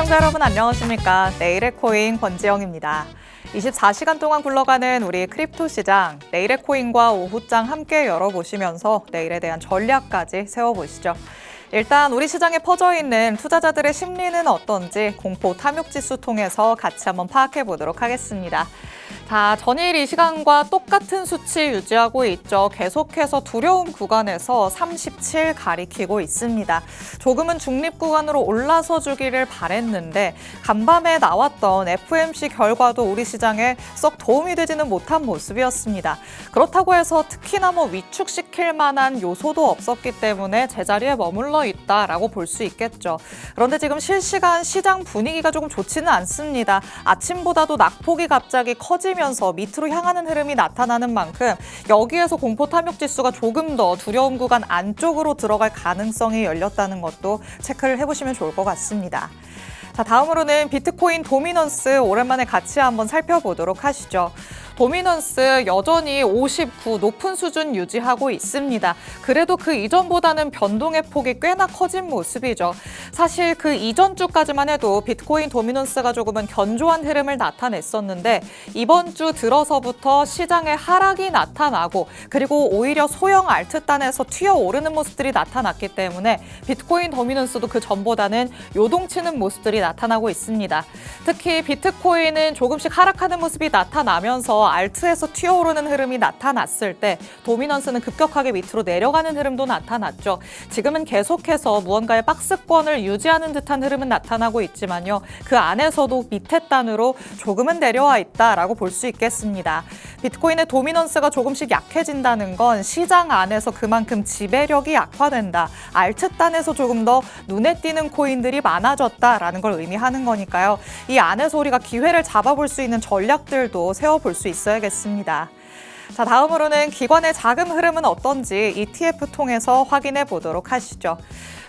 시청자 여러분 안녕하십니까? 내일의 코인 권지영입니다. 24시간 동안 굴러가는 우리 크립토 시장, 내일의 코인과 오후장 함께 열어보시면서 내일에 대한 전략까지 세워보시죠. 일단 우리 시장에 퍼져 있는 투자자들의 심리는 어떤지 공포 탐욕지수 통해서 같이 한번 파악해 보도록 하겠습니다. 자, 전일 이 시간과 똑같은 수치 유지하고 있죠. 계속해서 두려움 구간에서 37 가리키고 있습니다. 조금은 중립 구간으로 올라서 주기를 바랬는데 간밤에 나왔던 FOMC 결과도 우리 시장에 썩 도움이 되지는 못한 모습이었습니다. 그렇다고 해서 특히나 위축시킬 만한 요소도 없었기 때문에 제자리에 머물러 있다라고 볼 수 있겠죠. 그런데 지금 실시간 시장 분위기가 조금 좋지는 않습니다. 아침보다도 낙폭이 갑자기 커지면서 밑으로 향하는 흐름이 나타나는 만큼 여기에서 공포 탐욕 지수가 조금 더 두려움 구간 안쪽으로 들어갈 가능성이 열렸다는 것도 체크를 해보시면 좋을 것 같습니다. 자, 다음으로는 비트코인 도미넌스 오랜만에 같이 한번 살펴보도록 하시죠. 도미넌스 여전히 59 높은 수준 유지하고 있습니다. 그래도 그 이전보다는 변동의 폭이 꽤나 커진 모습이죠. 사실 그 이전 주까지만 해도 비트코인 도미넌스가 조금은 견조한 흐름을 나타냈었는데 이번 주 들어서부터 시장에 하락이 나타나고 그리고 오히려 소형 알트단에서 튀어오르는 모습들이 나타났기 때문에 비트코인 도미넌스도 그 전보다는 요동치는 모습들이 나타나고 있습니다. 특히 비트코인은 조금씩 하락하는 모습이 나타나면서 알트에서 튀어오르는 흐름이 나타났을 때 도미넌스는 급격하게 밑으로 내려가는 흐름도 나타났죠. 지금은 계속해서 무언가의 박스권을 유지하는 듯한 흐름은 나타나고 있지만요. 그 안에서도 밑에 단으로 조금은 내려와 있다라고 볼 수 있겠습니다. 비트코인의 도미넌스가 조금씩 약해진다는 건 시장 안에서 그만큼 지배력이 약화된다. 알트 단에서 조금 더 눈에 띄는 코인들이 많아졌다라는 걸 의미하는 거니까요. 이 안에서 우리가 기회를 잡아볼 수 있는 전략들도 세워볼 수 있어야겠습니다. 자, 다음으로는 기관의 자금 흐름은 어떤지 ETF 통해서 확인해 보도록 하시죠.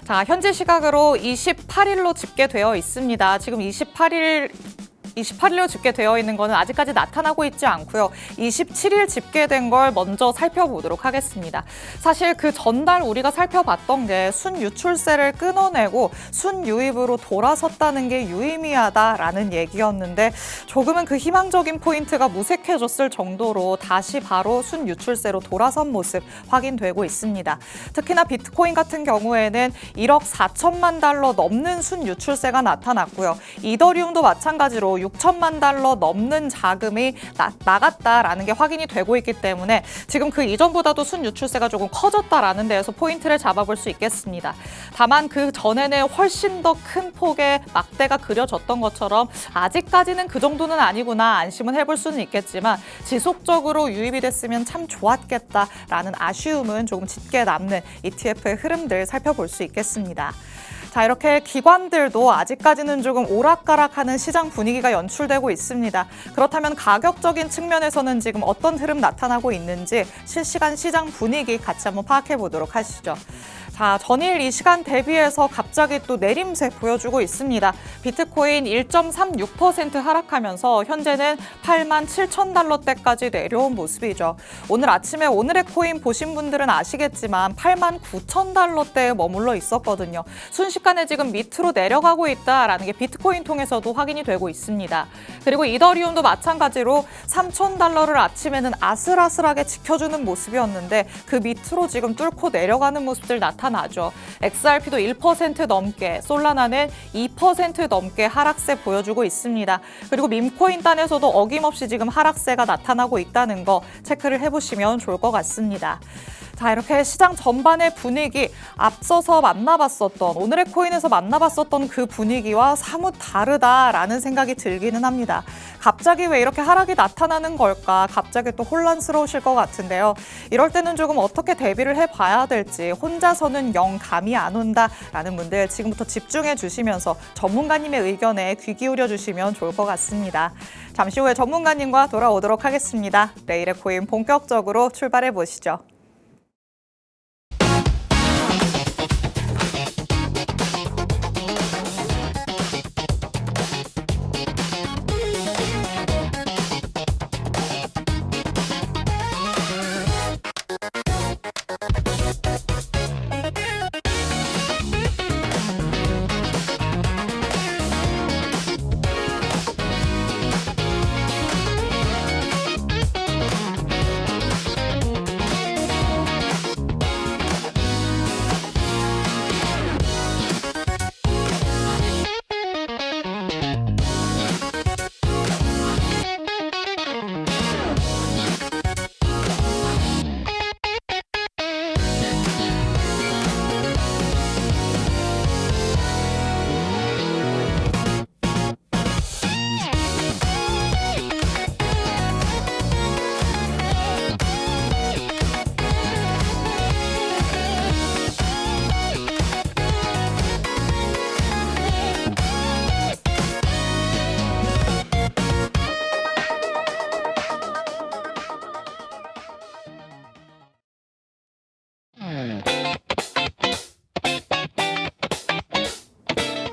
자, 현재 시각으로 28일로 집계되어 있습니다. 지금 28일로 집계되어 있는 거는 아직까지 나타나고 있지 않고요. 27일 집계된 걸 먼저 살펴보도록 하겠습니다. 사실 그 전달 우리가 살펴봤던 게 순유출세를 끊어내고 순유입으로 돌아섰다는 게 유의미하다라는 얘기였는데 조금은 그 희망적인 포인트가 무색해졌을 정도로 다시 바로 순유출세로 돌아선 모습 확인되고 있습니다. 특히나 비트코인 같은 경우에는 1억 4천만 달러 넘는 순유출세가 나타났고요. 이더리움도 마찬가지로 6천만 달러 넘는 자금이 나갔다라는 게 확인이 되고 있기 때문에 지금 그 이전보다도 순유출세가 조금 커졌다라는 데에서 포인트를 잡아볼 수 있겠습니다. 다만 그 전에는 훨씬 더 큰 폭의 막대가 그려졌던 것처럼 아직까지는 그 정도는 아니구나 안심은 해볼 수는 있겠지만 지속적으로 유입이 됐으면 참 좋았겠다라는 아쉬움은 조금 짙게 남는 ETF의 흐름들 살펴볼 수 있겠습니다. 자, 이렇게 기관들도 아직까지는 조금 오락가락하는 시장 분위기가 연출되고 있습니다. 그렇다면 가격적인 측면에서는 지금 어떤 흐름 나타나고 있는지 실시간 시장 분위기 같이 한번 파악해 보도록 하시죠. 자, 전일 이 시간 대비해서 갑자기 또 내림세 보여주고 있습니다. 비트코인 1.36% 하락하면서 현재는 8만 7천 달러대까지 내려온 모습이죠. 오늘 아침에 오늘의 코인 보신 분들은 아시겠지만 8만 9천 달러대에 머물러 있었거든요. 순식간에 지금 밑으로 내려가고 있다라는 게 비트코인 통해서도 확인이 되고 있습니다. 그리고 이더리움도 마찬가지로 3천 달러를 아침에는 아슬아슬하게 지켜주는 모습이었는데 그 밑으로 지금 뚫고 내려가는 모습들 나타나죠. XRP도 1% 넘게, 솔라나는 2% 넘게 하락세 보여주고 있습니다. 그리고 밈코인 단에서도 어김없이 지금 하락세가 나타나고 있다는 거 체크를 해보시면 좋을 것 같습니다. 자, 이렇게 시장 전반의 분위기 앞서서 만나봤었던 오늘의 코인에서 만나봤었던 그 분위기와 사뭇 다르다라는 생각이 들기는 합니다. 갑자기 왜 이렇게 하락이 나타나는 걸까? 갑자기 또 혼란스러우실 것 같은데요. 이럴 때는 조금 어떻게 대비를 해봐야 될지 혼자서는 영 감이 안 온다라는 분들 지금부터 집중해 주시면서 전문가님의 의견에 귀 기울여 주시면 좋을 것 같습니다. 잠시 후에 전문가님과 돌아오도록 하겠습니다. 내일의 코인 본격적으로 출발해 보시죠.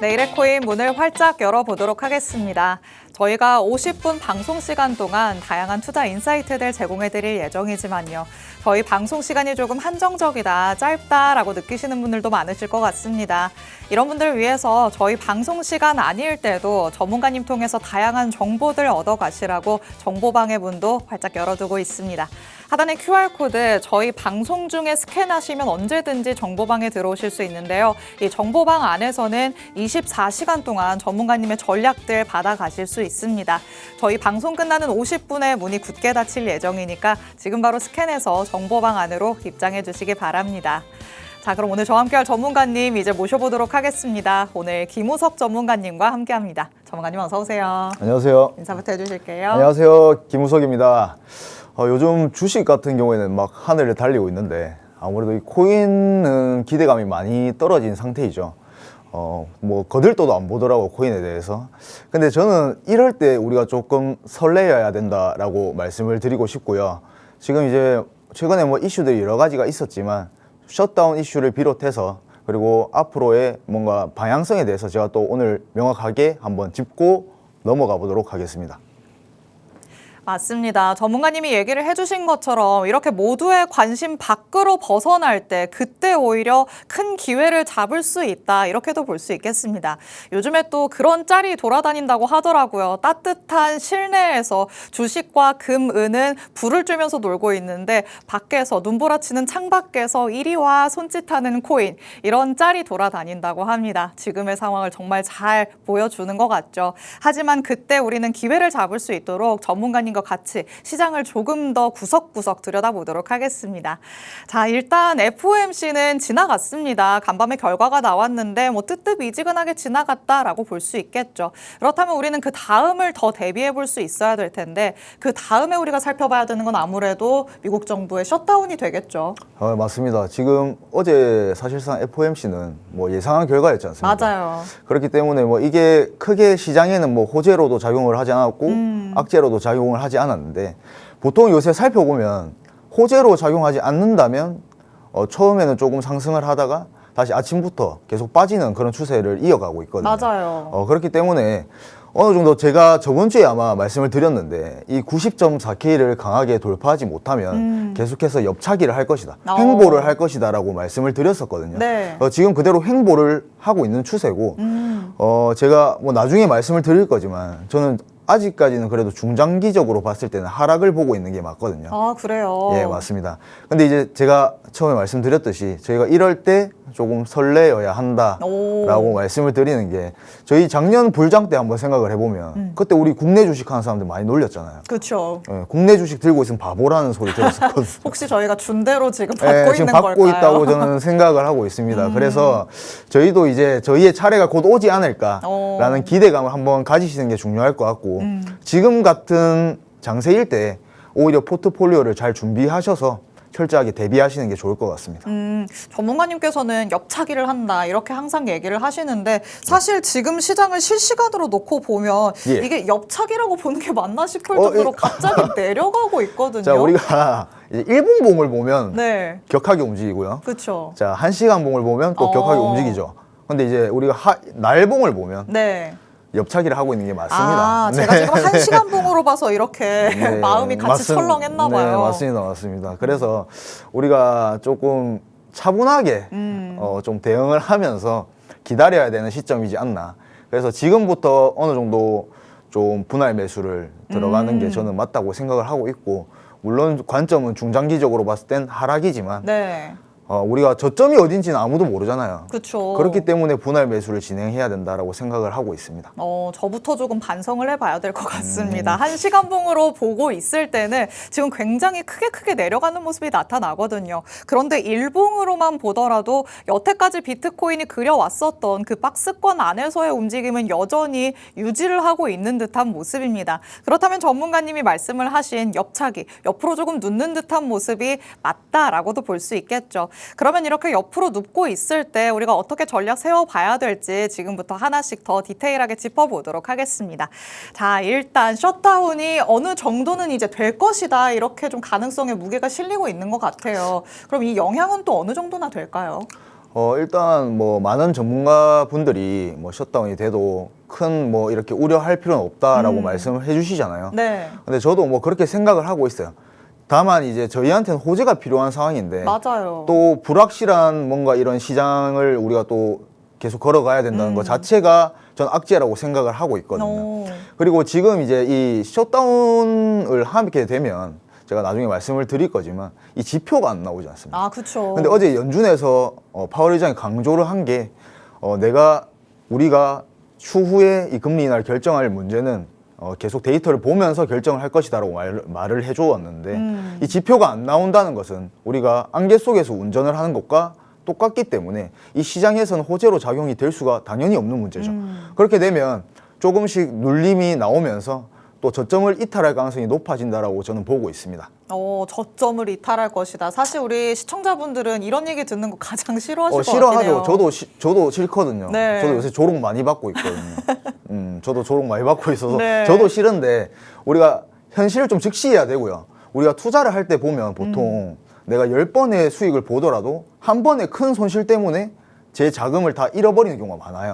내일의 코인 문을 활짝 열어보도록 하겠습니다. 저희가 50분 방송 시간 동안 다양한 투자 인사이트들 제공해드릴 예정이지만요. 저희 방송 시간이 조금 한정적이다, 짧다라고 느끼시는 분들도 많으실 것 같습니다. 이런 분들을 위해서 저희 방송 시간 아닐 때도 전문가님 통해서 다양한 정보들 얻어가시라고 정보방의 문도 활짝 열어두고 있습니다. 하단의 QR코드 저희 방송 중에 스캔하시면 언제든지 정보방에 들어오실 수 있는데요. 이 정보방 안에서는 24시간 동안 전문가님의 전략들 받아가실 수 있습니다. 저희 방송 끝나는 50분에 문이 굳게 닫힐 예정이니까 지금 바로 스캔해서 정보방 안으로 입장해 주시기 바랍니다. 자, 그럼 오늘 저와 함께할 전문가님 이제 모셔보도록 하겠습니다. 오늘 김우석 전문가님과 함께합니다. 전문가님 어서 오세요. 안녕하세요. 인사부터 해주실게요. 안녕하세요. 김우석입니다. 요즘 주식 같은 경우에는 막 하늘을 달리고 있는데 아무래도 이 코인은 기대감이 많이 떨어진 상태이죠. 뭐 거들떠도 안 보더라고, 코인에 대해서. 근데 저는 이럴 때 우리가 조금 설레어야 된다라고 말씀을 드리고 싶고요. 지금 이제 최근에 뭐 이슈들이 여러 가지가 있었지만 셧다운 이슈를 비롯해서 그리고 앞으로의 뭔가 방향성에 대해서 제가 또 오늘 명확하게 한번 짚고 넘어가 보도록 하겠습니다. 맞습니다. 전문가님이 얘기를 해주신 것처럼 이렇게 모두의 관심 밖으로 벗어날 때 그때 오히려 큰 기회를 잡을 수 있다, 이렇게도 볼 수 있겠습니다. 요즘에 또 그런 짤이 돌아다닌다고 하더라고요. 따뜻한 실내에서 주식과 금, 은은 불을 쬐면서 놀고 있는데 밖에서 눈보라치는 창밖에서 이리 와 손짓하는 코인, 이런 짤이 돌아다닌다고 합니다. 지금의 상황을 정말 잘 보여주는 것 같죠. 하지만 그때 우리는 기회를 잡을 수 있도록 전문가님 과 같이 시장을 조금 더 구석구석 들여다보도록 하겠습니다. 자, 일단 FOMC는 지나갔습니다. 간밤에 결과가 나왔는데 뭐 뜨뜻미지근하게 지나갔다라고 볼 수 있겠죠. 그렇다면 우리는 그 다음을 더 대비해 볼 수 있어야 될 텐데 그 다음에 우리가 살펴봐야 되는 건 아무래도 미국 정부의 셧다운이 되겠죠. 맞습니다. 지금 어제 사실상 FOMC는 뭐 예상한 결과였지 않습니까? 맞아요. 그렇기 때문에 뭐 이게 크게 시장에는 뭐 호재로도 작용을 하지 않았고 악재로도 작용을 하지 않았는데, 보통 요새 살펴보면 호재로 작용하지 않는다면 처음에는 조금 상승을 하다가 다시 아침부터 계속 빠지는 그런 추세를 이어가고 있거든요. 맞아요. 그렇기 때문에 어느 정도 제가 저번 주에 아마 말씀을 드렸는데 이 90.4K를 강하게 돌파하지 못하면 계속해서 옆차기를 할 것이다, 횡보를 할 것이다 라고 말씀을 드렸었거든요. 네. 지금 그대로 횡보를 하고 있는 추세고 제가 뭐 나중에 말씀을 드릴 거지만 저는 아직까지는 그래도 중장기적으로 봤을 때는 하락을 보고 있는 게 맞거든요. 아, 그래요? 예, 맞습니다. 근데 이제 제가 처음에 말씀드렸듯이 저희가 이럴 때 조금 설레어야 한다라고 말씀을 드리는 게, 저희 작년 불장 때 한번 생각을 해보면 그때 우리 국내 주식 하는 사람들 많이 놀렸잖아요. 그렇죠. 예, 국내 주식 들고 있으면 바보라는 소리 들었었거든요. 혹시 저희가 준 대로 지금 받고 예, 있는 지금 걸까요? 받고 있다고 저는 생각을 하고 있습니다. 그래서 저희도 이제 저희의 차례가 곧 오지 않을까라는 기대감을 한번 가지시는 게 중요할 것 같고, 지금 같은 장세일 때 오히려 포트폴리오를 잘 준비하셔서 철저하게 대비하시는 게 좋을 것 같습니다. 전문가님께서는 옆차기를 한다, 이렇게 항상 얘기를 하시는데 사실 지금 시장을 실시간으로 놓고 보면 예. 이게 옆차기라고 보는 게 맞나 싶을 정도로 갑자기 내려가고 있거든요. 자, 우리가 이제 1분 봉을 보면 네. 격하게 움직이고요. 그렇죠. 자, 1시간 봉을 보면 또 격하게 움직이죠. 근데 이제 우리가 날봉을 보면 네. 옆차기를 하고 있는 게 맞습니다. 아, 제가 지금 1시간 봉으로 봐서 이렇게 네, 마음이 같이 철렁했나 봐요. 네, 맞습니다. 그래서 우리가 조금 차분하게 좀 대응을 하면서 기다려야 되는 시점이지 않나. 그래서 지금부터 어느 정도 좀 분할 매수를 들어가는 게 저는 맞다고 생각을 하고 있고, 물론 관점은 중장기적으로 봤을 땐 하락이지만 네. 우리가 저점이 어딘지는 아무도 모르잖아요. 그렇죠. 그렇기 때문에 분할 매수를 진행해야 된다라고 생각을 하고 있습니다. 저부터 조금 반성을 해봐야 될 것 같습니다. 1시간 봉으로 보고 있을 때는 지금 굉장히 크게 내려가는 모습이 나타나거든요. 그런데 일봉으로만 보더라도 여태까지 비트코인이 그려왔었던 그 박스권 안에서의 움직임은 여전히 유지를 하고 있는 듯한 모습입니다. 그렇다면 전문가님이 말씀을 하신 옆차기, 옆으로 조금 눕는 듯한 모습이 맞다라고도 볼 수 있겠죠. 그러면 이렇게 옆으로 눕고 있을 때 우리가 어떻게 전략 세워봐야 될지 지금부터 하나씩 더 디테일하게 짚어보도록 하겠습니다. 자, 일단 셧다운이 어느 정도는 이제 될 것이다, 이렇게 좀 가능성에 무게가 실리고 있는 것 같아요. 그럼 이 영향은 또 어느 정도나 될까요? 일단 뭐 많은 전문가분들이 뭐 셧다운이 돼도 큰 뭐 이렇게 우려할 필요는 없다라고 말씀을 해주시잖아요. 네. 근데 저도 뭐 그렇게 생각을 하고 있어요. 다만 이제 저희한테는 호재가 필요한 상황인데 맞아요. 또 불확실한 뭔가 이런 시장을 우리가 또 계속 걸어가야 된다는 것 자체가 전 악재라고 생각을 하고 있거든요. 오. 그리고 지금 이제 이 셧다운을 하게 되면 제가 나중에 말씀을 드릴 거지만 이 지표가 안 나오지 않습니까? 아, 그쵸. 근데 어제 연준에서 파월 의장이 강조를 한 게 우리가 추후에 이 금리 인하를 결정할 문제는 계속 데이터를 보면서 결정을 할 것이다라고 말을 해주었는데 이 지표가 안 나온다는 것은 우리가 안개 속에서 운전을 하는 것과 똑같기 때문에 이 시장에서는 호재로 작용이 될 수가 당연히 없는 문제죠. 그렇게 되면 조금씩 눌림이 나오면서 또 저점을 이탈할 가능성이 높아진다라고 저는 보고 있습니다. 저점을 이탈할 것이다. 사실 우리 시청자분들은 이런 얘기 듣는 거 가장 싫어하실 것 싫어하죠. 같아요. 저도 싫거든요. 네. 저도 요새 조롱 많이 받고 있거든요. 저도 조롱 많이 받고 있어서 네. 저도 싫은데 우리가 현실을 좀 직시해야 되고요. 우리가 투자를 할 때 보면 보통 내가 10번의 수익을 보더라도 한 번의 큰 손실 때문에 제 자금을 다 잃어버리는 경우가 많아요.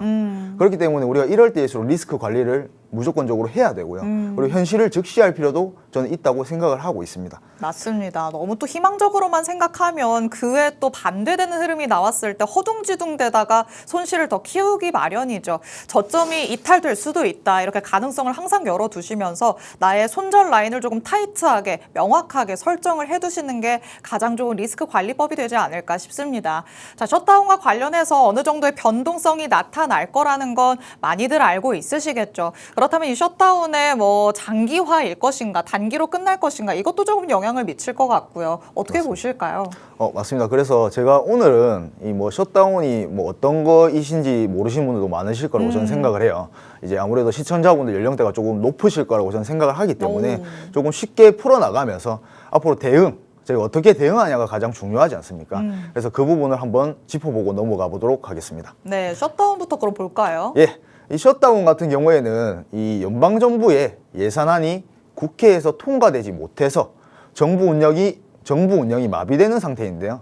그렇기 때문에 우리가 이럴 때일수록 리스크 관리를 무조건적으로 해야 되고요. 그리고 현실을 즉시할 필요도 저는 있다고 생각을 하고 있습니다. 맞습니다. 너무 또 희망적으로만 생각하면 그에 또 반대되는 흐름이 나왔을 때 허둥지둥대다가 손실을 더 키우기 마련이죠. 저점이 이탈될 수도 있다. 이렇게 가능성을 항상 열어두시면서 나의 손절 라인을 조금 타이트하게 명확하게 설정을 해두시는 게 가장 좋은 리스크 관리법이 되지 않을까 싶습니다. 자, 셧다운과 관련해서 어느 정도의 변동성이 나타날 거라는 건 많이들 알고 있으시겠죠. 그렇다면 이 셧다운의 뭐 장기화일 것인가 단기로 끝날 것인가 이것도 조금 영향을 미칠 것 같고요. 어떻게 보실까요? 맞습니다. 그래서 제가 오늘은 이 뭐 셧다운이 뭐 어떤 거이신지 모르시는 분들도 많으실 거라고 저는 생각을 해요. 이제 아무래도 시청자분들 연령대가 조금 높으실 거라고 저는 생각을 하기 때문에 조금 쉽게 풀어나가면서 앞으로 저희가 어떻게 대응하냐가 가장 중요하지 않습니까? 그래서 그 부분을 한번 짚어보고 넘어가 보도록 하겠습니다. 네, 셔터다운부터 그럼 볼까요? 예, 이 셧다운 같은 경우에는 이 연방정부의 예산안이 국회에서 통과되지 못해서 정부 운영이 마비되는 상태인데요.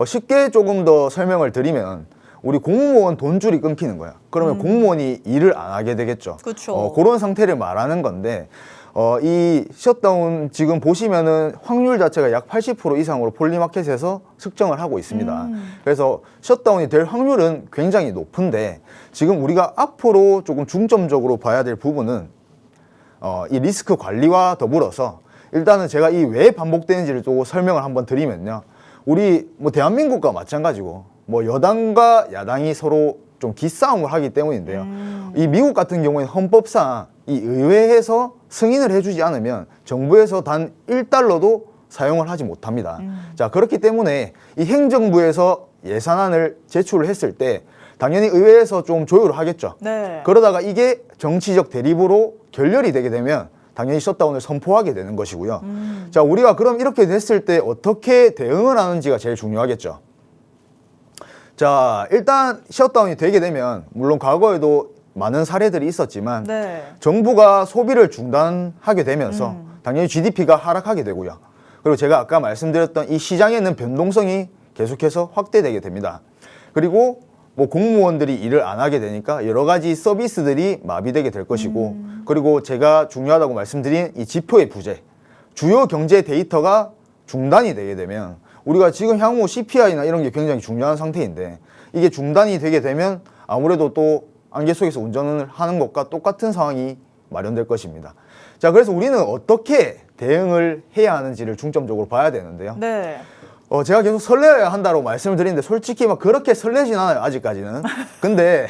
쉽게 조금 더 설명을 드리면 우리 공무원 돈줄이 끊기는 거야. 그러면 공무원이 일을 안 하게 되겠죠. 그렇죠. 그런 상태를 말하는 건데 이 셧다운 지금 보시면은 확률 자체가 약 80% 이상으로 폴리마켓에서 측정을 하고 있습니다. 그래서 셧다운이 될 확률은 굉장히 높은데 지금 우리가 앞으로 조금 중점적으로 봐야 될 부분은 이 리스크 관리와 더불어서 일단은 제가 이 왜 반복되는지를 또 설명을 한번 드리면요. 우리 뭐 대한민국과 마찬가지고 뭐 여당과 야당이 서로 좀 기싸움을 하기 때문인데요. 이 미국 같은 경우에는 헌법상 이 의회에서 승인을 해주지 않으면 정부에서 단 1달러도 사용을 하지 못합니다. 자, 그렇기 때문에 이 행정부에서 예산안을 제출을 했을 때 당연히 의회에서 좀 조율을 하겠죠. 네. 그러다가 이게 정치적 대립으로 결렬이 되게 되면 당연히 셧다운을 선포하게 되는 것이고요. 자, 우리가 그럼 이렇게 됐을 때 어떻게 대응을 하는지가 제일 중요하겠죠. 자, 일단 셧다운이 되게 되면 물론 과거에도 많은 사례들이 있었지만 네. 정부가 소비를 중단하게 되면서 당연히 GDP가 하락하게 되고요. 그리고 제가 아까 말씀드렸던 이 시장에는 변동성이 계속해서 확대되게 됩니다. 그리고 뭐 공무원들이 일을 안 하게 되니까 여러 가지 서비스들이 마비되게 될 것이고 그리고 제가 중요하다고 말씀드린 이 지표의 부재, 주요 경제 데이터가 중단이 되게 되면 우리가 지금 향후 CPI나 이런 게 굉장히 중요한 상태인데 이게 중단이 되게 되면 아무래도 또 안개 속에서 운전을 하는 것과 똑같은 상황이 마련될 것입니다. 자, 그래서 우리는 어떻게 대응을 해야 하는지를 중점적으로 봐야 되는데요. 네. 제가 계속 설레야 한다고 말씀을 드리는데 솔직히 막 그렇게 설레진 않아요, 아직까지는. 근데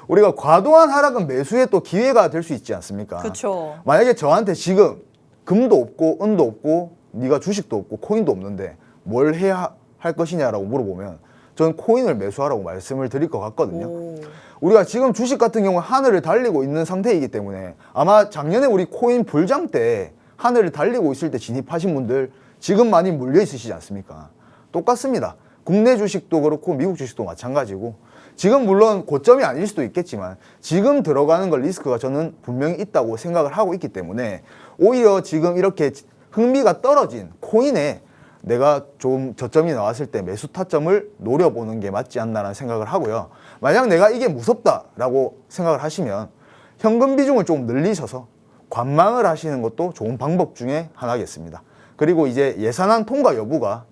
우리가 과도한 하락은 매수의 또 기회가 될 수 있지 않습니까? 그렇죠. 만약에 저한테 지금 금도 없고 은도 없고 네가 주식도 없고 코인도 없는데 뭘 해야 할 것이냐라고 물어보면 저는 코인을 매수하라고 말씀을 드릴 것 같거든요. 우리가 지금 주식 같은 경우 하늘을 달리고 있는 상태이기 때문에 아마 작년에 우리 코인 불장 때 하늘을 달리고 있을 때 진입하신 분들 지금 많이 물려 있으시지 않습니까? 똑같습니다. 국내 주식도 그렇고 미국 주식도 마찬가지고 지금 물론 고점이 아닐 수도 있겠지만 지금 들어가는 걸 리스크가 저는 분명히 있다고 생각을 하고 있기 때문에 오히려 지금 이렇게 흥미가 떨어진 코인에 내가 좀 저점이 나왔을 때 매수 타점을 노려보는 게 맞지 않나라는 생각을 하고요. 만약 내가 이게 무섭다라고 생각을 하시면 현금 비중을 좀 늘리셔서 관망을 하시는 것도 좋은 방법 중에 하나겠습니다. 그리고 이제 예산안 통과 여부가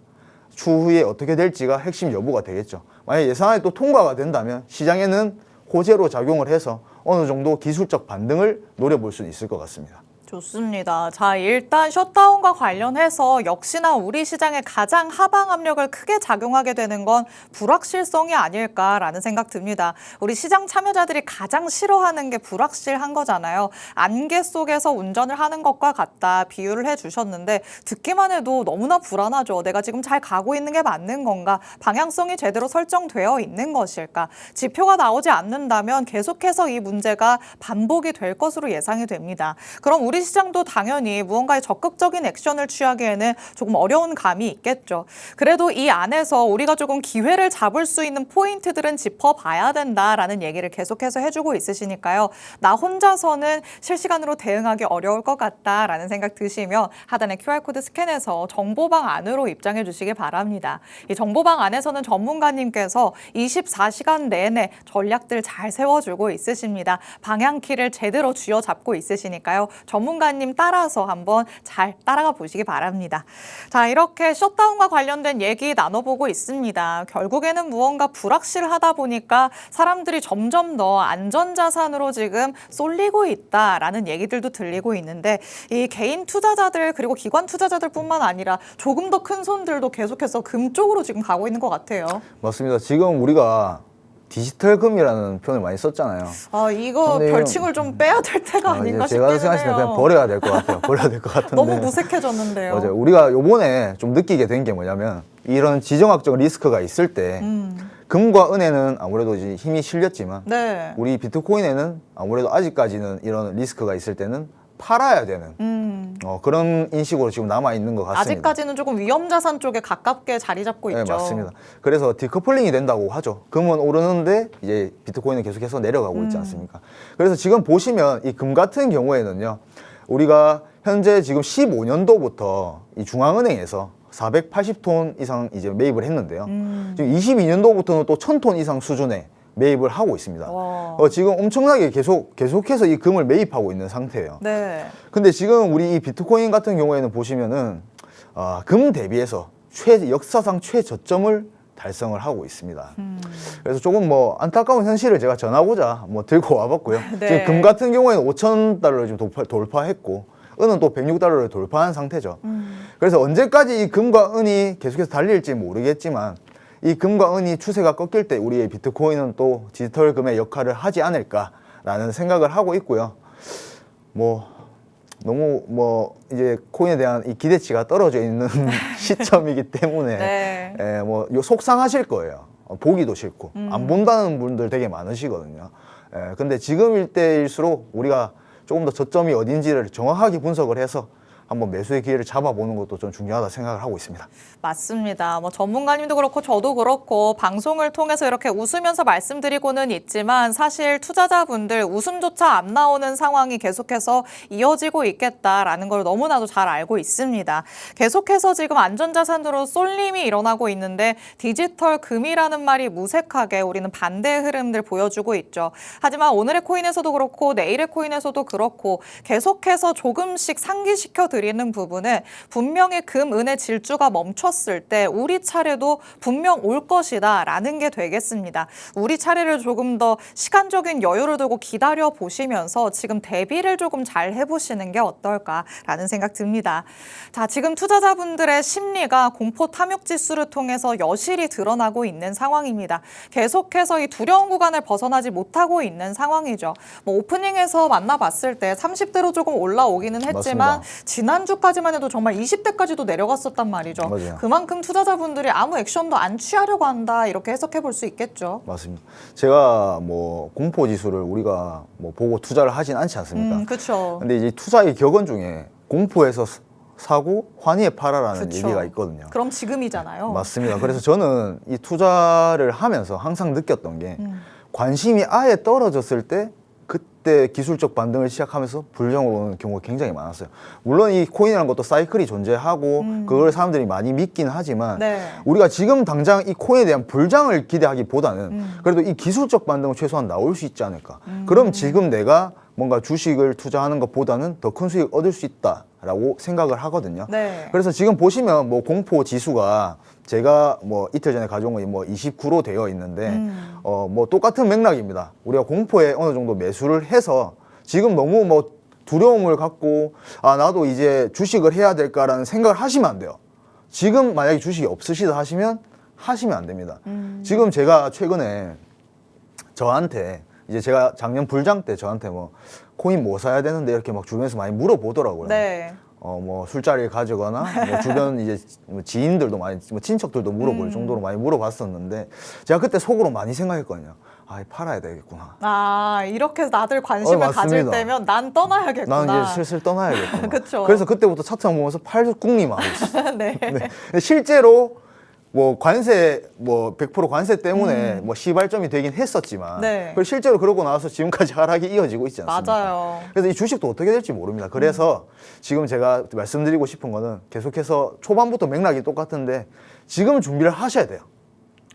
추후에 어떻게 될지가 핵심 여부가 되겠죠. 만약 예산안이 또 통과가 된다면 시장에는 호재로 작용을 해서 어느 정도 기술적 반등을 노려볼 수 있을 것 같습니다. 좋습니다. 자, 일단 셧다운과 관련해서 역시나 우리 시장에 가장 하방 압력을 크게 작용하게 되는 건 불확실성이 아닐까라는 생각 듭니다. 우리 시장 참여자들이 가장 싫어하는 게 불확실한 거잖아요. 안개 속에서 운전을 하는 것과 같다 비유를 해주셨는데 듣기만 해도 너무나 불안하죠. 내가 지금 잘 가고 있는 게 맞는 건가? 방향성이 제대로 설정되어 있는 것일까? 지표가 나오지 않는다면 계속해서 이 문제가 반복이 될 것으로 예상이 됩니다. 그럼 우리 시장도 당연히 무언가의 적극적인 액션을 취하기에는 조금 어려운 감이 있겠죠. 그래도 이 안에서 우리가 조금 기회를 잡을 수 있는 포인트들은 짚어봐야 된다라는 얘기를 계속해서 해주고 있으시니까요. 나 혼자서는 실시간으로 대응하기 어려울 것 같다라는 생각 드시면 하단의 QR코드 스캔해서 정보방 안으로 입장해 주시기 바랍니다. 이 정보방 안에서는 전문가님께서 24시간 내내 전략들 잘 세워주고 있으십니다. 방향키를 제대로 쥐어잡고 있으시니까요. 전문가님 따라서 한번 잘 따라가 보시기 바랍니다. 자, 이렇게 셧다운과 관련된 얘기 나눠보고 있습니다. 결국에는 무언가 불확실하다 보니까 사람들이 점점 더 안전자산으로 지금 쏠리고 있다라는 얘기들도 들리고 있는데 이 개인 투자자들 그리고 기관 투자자들뿐만 아니라 조금 더 큰 손들도 계속해서 금 쪽으로 지금 가고 있는 것 같아요. 맞습니다. 지금 우리가 디지털 금이라는 표현을 많이 썼잖아요. 아, 이거 근데 별칭을 좀 빼야 될 때가 아닌가 이제 제가 싶기는 생각했을 때 해요. 그냥 버려야 될 것 같아요. 버려야 될 것 같은데. 너무 무색해졌는데요. 맞아요. 우리가 요번에 좀 느끼게 된 게 뭐냐면 이런 지정학적 리스크가 있을 때 금과 은에는 아무래도 이제 힘이 실렸지만 네. 우리 비트코인에는 아무래도 아직까지는 이런 리스크가 있을 때는 팔아야 되는 그런 인식으로 지금 남아 있는 것 같습니다. 아직까지는 조금 위험 자산 쪽에 가깝게 자리 잡고 네, 있죠. 맞습니다. 그래서 디커플링이 된다고 하죠. 금은 오르는데 이제 비트코인은 계속해서 내려가고 있지 않습니까? 그래서 지금 보시면 이 금 같은 경우에는요, 우리가 현재 지금 15년도부터 이 중앙은행에서 480톤 이상 이제 매입을 했는데요. 지금 22년도부터는 또 1000톤 이상 수준의 매입을 하고 있습니다. 지금 엄청나게 계속해서 이 금을 매입하고 있는 상태예요. 네. 근데 지금 우리 이 비트코인 같은 경우에는 보시면은 금 대비해서 역사상 최저점을 달성을 하고 있습니다. 그래서 조금 뭐 안타까운 현실을 제가 전하고자 뭐 들고 와봤고요. 네. 지금 금 같은 경우에는 5,000달러를 지금 돌파했고 은은 또 106달러를 돌파한 상태죠. 그래서 언제까지 이 금과 은이 계속해서 달릴지 모르겠지만 이 금과 은이 추세가 꺾일 때 우리의 비트코인은 또 디지털 금의 역할을 하지 않을까라는 생각을 하고 있고요. 뭐 너무 뭐 이제 코인에 대한 이 기대치가 떨어져 있는 시점이기 때문에 네. 뭐 속상하실 거예요. 보기도 싫고 안 본다는 분들 되게 많으시거든요. 근데 지금일 때일수록 우리가 조금 더 저점이 어딘지를 정확하게 분석을 해서 한번 매수의 기회를 잡아보는 것도 좀 중요하다 생각을 하고 있습니다. 맞습니다. 뭐 전문가님도 그렇고 저도 그렇고 방송을 통해서 이렇게 웃으면서 말씀드리고는 있지만 사실 투자자분들 웃음조차 안 나오는 상황이 계속해서 이어지고 있겠다라는 걸 너무나도 잘 알고 있습니다. 계속해서 지금 안전자산으로 쏠림이 일어나고 있는데 디지털 금이라는 말이 무색하게 우리는 반대의 흐름들 보여주고 있죠. 하지만 오늘의 코인에서도 그렇고 내일의 코인에서도 그렇고 계속해서 조금씩 상기시켜 드리는 부분은 분명히 금, 은의 질주가 멈췄을 때 우리 차례도 분명 올 것이다 라는 게 되겠습니다. 우리 차례를 조금 더 시간적인 여유를 두고 기다려 보시면서 지금 대비를 조금 잘 해보시는 게 어떨까라는 생각 듭니다. 자, 지금 투자자분들의 심리가 공포 탐욕 지수를 통해서 여실히 드러나고 있는 상황입니다. 계속해서 이 두려운 구간을 벗어나지 못하고 있는 상황이죠. 뭐 오프닝에서 만나봤을 때 30대로 조금 올라오기는 했지만 맞습니다. 지난주까지만 해도 정말 20대까지도 내려갔었단 말이죠. 맞아요. 그만큼 투자자분들이 아무 액션도 안 취하려고 한다 이렇게 해석해 볼 수 있겠죠. 맞습니다. 제가 뭐 공포 지수를 우리가 뭐 보고 투자를 하진 않지 않습니까? 그렇죠. 근데 이제 투자의 격언 중에 공포에서 사고 환희에 팔아라는 그쵸. 얘기가 있거든요. 그럼 지금이잖아요. 맞습니다. 그래서 저는 이 투자를 하면서 항상 느꼈던 게 관심이 아예 떨어졌을 때 그때 기술적 반등을 시작하면서 불정으로 오는 경우가 굉장히 많았어요. 물론 이 코인이라는 것도 사이클이 존재하고 그걸 사람들이 많이 믿긴 하지만 네. 우리가 지금 당장 이 코인에 대한 불장을 기대하기보다는 그래도 이 기술적 반등은 최소한 나올 수 있지 않을까. 그럼 지금 내가 뭔가 주식을 투자하는 것보다는 더 큰 수익 얻을 수 있다라고 생각을 하거든요. 네. 그래서 지금 보시면 뭐 공포 지수가 제가 뭐 이틀 전에 가져온 거 뭐 29로 되어 있는데 뭐 똑같은 맥락입니다. 우리가 공포에 어느 정도 매수를 해서 지금 너무 뭐 두려움을 갖고 아 나도 이제 주식을 해야 될까라는 생각을 하시면 안 돼요. 지금 만약에 주식이 없으시다 하시면 안 됩니다. 지금 제가 최근에 저한테 이제 제가 작년 불장 때 저한테 뭐 코인 뭐 사야 되는데 이렇게 막 주변에서 많이 물어보더라고요. 네. 뭐 술자리를 가지거나 뭐 주변 이제 뭐 지인들도 많이 뭐 친척들도 물어볼 정도로 많이 물어봤었는데 제가 그때 속으로 많이 생각했거든요. 아, 팔아야 되겠구나. 아, 이렇게 다들 관심을 가질 맞습니다. 때면 난 떠나야겠구나. 난 이제 슬슬 떠나야겠구나. 그쵸. 그래서 그때부터 차트장 보면서 팔 궁리만 하고 있어요. 네. 네. 근데 실제로 뭐 관세 뭐 100% 관세 때문에 뭐 시발점이 되긴 했었지만 네. 그리고 실제로 그러고 나서 지금까지 하락이 이어지고 있지 않습니까? 맞아요. 그래서 이 주식도 어떻게 될지 모릅니다. 그래서 지금 제가 말씀드리고 싶은 거는 계속해서 초반부터 맥락이 똑같은데 지금 준비를 하셔야 돼요.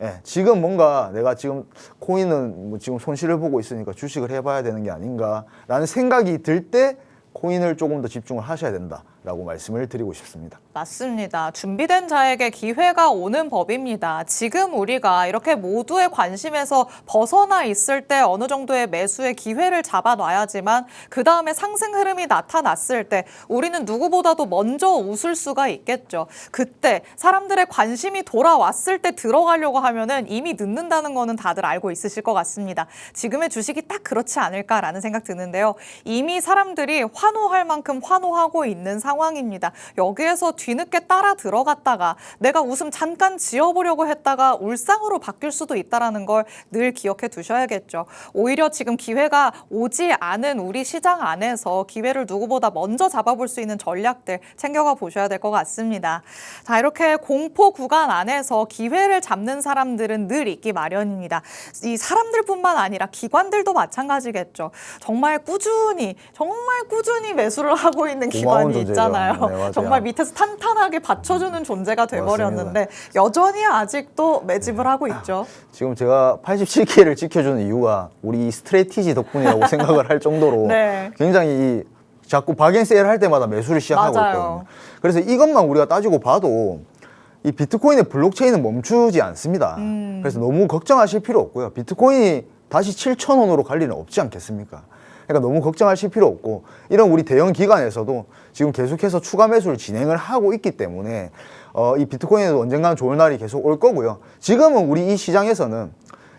예, 지금 뭔가 내가 지금 코인은 뭐 지금 손실을 보고 있으니까 주식을 해봐야 되는 게 아닌가라는 생각이 들 때 코인을 조금 더 집중을 하셔야 된다라고 말씀을 드리고 싶습니다. 맞습니다. 준비된 자에게 기회가 오는 법입니다. 지금 우리가 이렇게 모두의 관심에서 벗어나 있을 때 어느 정도의 매수의 기회를 잡아놔야지만 그 다음에 상승 흐름이 나타났을 때 우리는 누구보다도 먼저 웃을 수가 있겠죠. 그때 사람들의 관심이 돌아왔을 때 들어가려고 하면은 이미 늦는다는 거는 다들 알고 있으실 것 같습니다. 지금의 주식이 딱 그렇지 않을까라는 생각 드는데요. 이미 사람들이 환호할 만큼 환호하고 있는 상황입니다. 여기에서 뒤늦게 따라 들어갔다가 내가 웃음 잠깐 지어보려고 했다가 울상으로 바뀔 수도 있다는 걸 늘 기억해 두셔야겠죠. 오히려 지금 기회가 오지 않은 우리 시장 안에서 기회를 누구보다 먼저 잡아볼 수 있는 전략들 챙겨가 보셔야 될 것 같습니다. 자, 이렇게 공포 구간 안에서 기회를 잡는 사람들은 늘 있기 마련입니다. 이 사람들뿐만 아니라 기관들도 마찬가지겠죠. 정말 꾸준히 매수를 하고 있는 고마운 기관이 존재죠. 있잖아요. 네, 맞아요. 정말 밑에서 탄탄하게 받쳐주는 존재가 돼버렸는데 여전히 아직도 매집을 하고 있죠. 지금 제가 87K를 지켜주는 이유가 우리 스트레티지 덕분이라고 생각을 할 정도로 네. 굉장히 자꾸 박앤세일 할 때마다 매수를 시작하고 맞아요. 있거든요. 그래서 이것만 우리가 따지고 봐도 이 비트코인의 블록체인은 멈추지 않습니다. 그래서 너무 걱정하실 필요 없고요. 비트코인이 다시 7,000원으로 갈 일은 없지 않겠습니까? 그러니까 너무 걱정하실 필요 없고 이런 우리 대형 기관에서도 지금 계속해서 추가 매수를 진행을 하고 있기 때문에 이 비트코인에도 언젠가는 좋은 날이 계속 올 거고요. 지금은 우리 이 시장에서는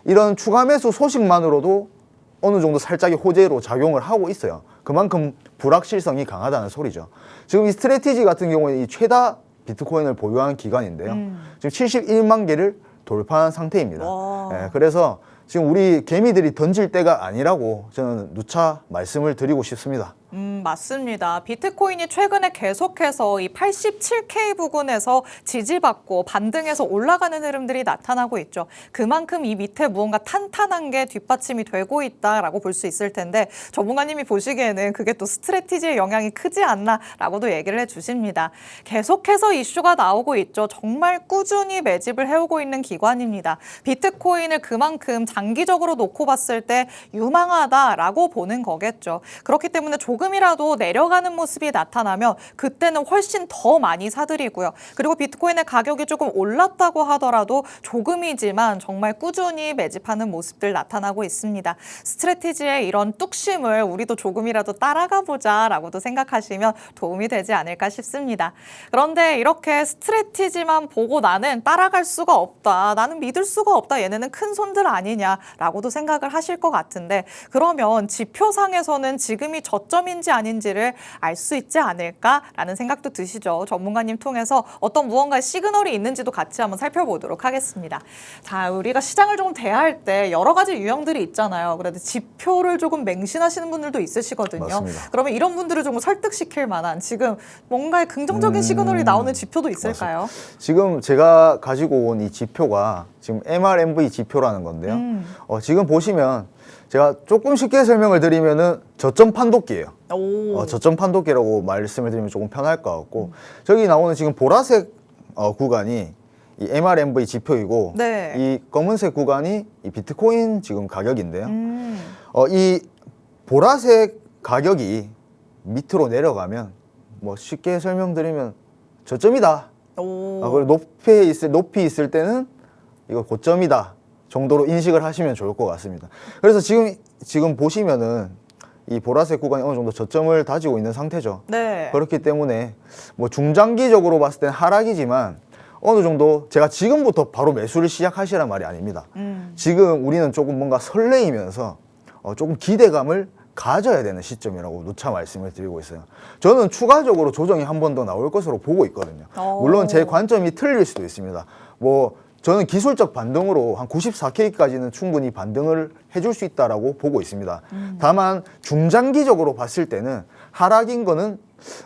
이런 추가 매수 소식만으로도 어느 정도 살짝의 호재로 작용을 하고 있어요. 그만큼 불확실성이 강하다는 소리죠. 지금 이 스트레티지 같은 경우는 이 최다 비트코인을 보유하는 기관인데요. 지금 71만 개를 돌파한 상태입니다. 예, 그래서 지금 우리 개미들이 던질 때가 아니라고 저는 누차 말씀을 드리고 싶습니다. 맞습니다. 비트코인이 최근에 계속해서 이 87K 부근에서 지지받고 반등해서 올라가는 흐름들이 나타나고 있죠. 그만큼 이 밑에 무언가 탄탄한 게 뒷받침이 되고 있다라고 볼 수 있을 텐데 전문가님이 보시기에는 그게 또 스트래티지의 영향이 크지 않나라고도 얘기를 해주십니다. 계속해서 이슈가 나오고 있죠. 정말 꾸준히 매집을 해오고 있는 기관입니다. 비트코인을 그만큼 장기적으로 놓고 봤을 때 유망하다라고 보는 거겠죠. 그렇기 때문에 조금이라도 내려가는 모습이 나타나면 그때는 훨씬 더 많이 사들이고요. 그리고 비트코인의 가격이 조금 올랐다고 하더라도 조금이지만 정말 꾸준히 매집하는 모습들 나타나고 있습니다. 스트래티지의 이런 뚝심을 우리도 조금이라도 따라가 보자라고도 생각하시면 도움이 되지 않을까 싶습니다. 그런데 이렇게 스트래티지만 보고 나는 따라갈 수가 없다. 나는 믿을 수가 없다. 얘네는 큰 손들 아니냐라고도 생각을 하실 것 같은데 그러면 지표상에서는 지금이 저점인지 아닌지를 알 수 있지 않을까라는 생각도 드시죠. 전문가님 통해서 어떤 무언가의 시그널이 있는지도 같이 한번 살펴보도록 하겠습니다. 자, 우리가 시장을 조금 대할 때 여러 가지 유형들이 있잖아요. 그래도 지표를 조금 맹신하시는 분들도 있으시거든요. 맞습니다. 그러면 이런 분들을 조금 설득시킬 만한 지금 뭔가의 긍정적인 시그널이 나오는 지표도 있을까요? 맞습니다. 지금 제가 가지고 온 이 지표가 지금 MRMV 지표라는 건데요. 지금 보시면 제가 조금 쉽게 설명을 드리면은 저점 판독기예요. 오. 저점 판독기라고 말씀을 드리면 조금 편할 것 같고 저기 나오는 지금 보라색 구간이 이 MRMV 지표이고 네. 이 검은색 구간이 이 비트코인 지금 가격인데요. 이 보라색 가격이 밑으로 내려가면 뭐 쉽게 설명드리면 저점이다. 오. 그리고 높이 있을 때는 이거 고점이다 정도로 인식을 하시면 좋을 것 같습니다. 그래서 지금 보시면은 이 보라색 구간이 어느 정도 저점을 다지고 있는 상태죠. 네. 그렇기 때문에 뭐 중장기적으로 봤을 땐 하락이지만 어느 정도 제가 지금부터 바로 매수를 시작하시란 말이 아닙니다. 지금 우리는 조금 뭔가 설레이면서 조금 기대감을 가져야 되는 시점이라고 누차 말씀을 드리고 있어요. 저는 추가적으로 조정이 한 번 더 나올 것으로 보고 있거든요. 물론 제 관점이 틀릴 수도 있습니다. 뭐 저는 기술적 반등으로 한 94K까지는 충분히 반등을 해줄 수 있다라고 보고 있습니다. 다만 중장기적으로 봤을 때는 하락인 거는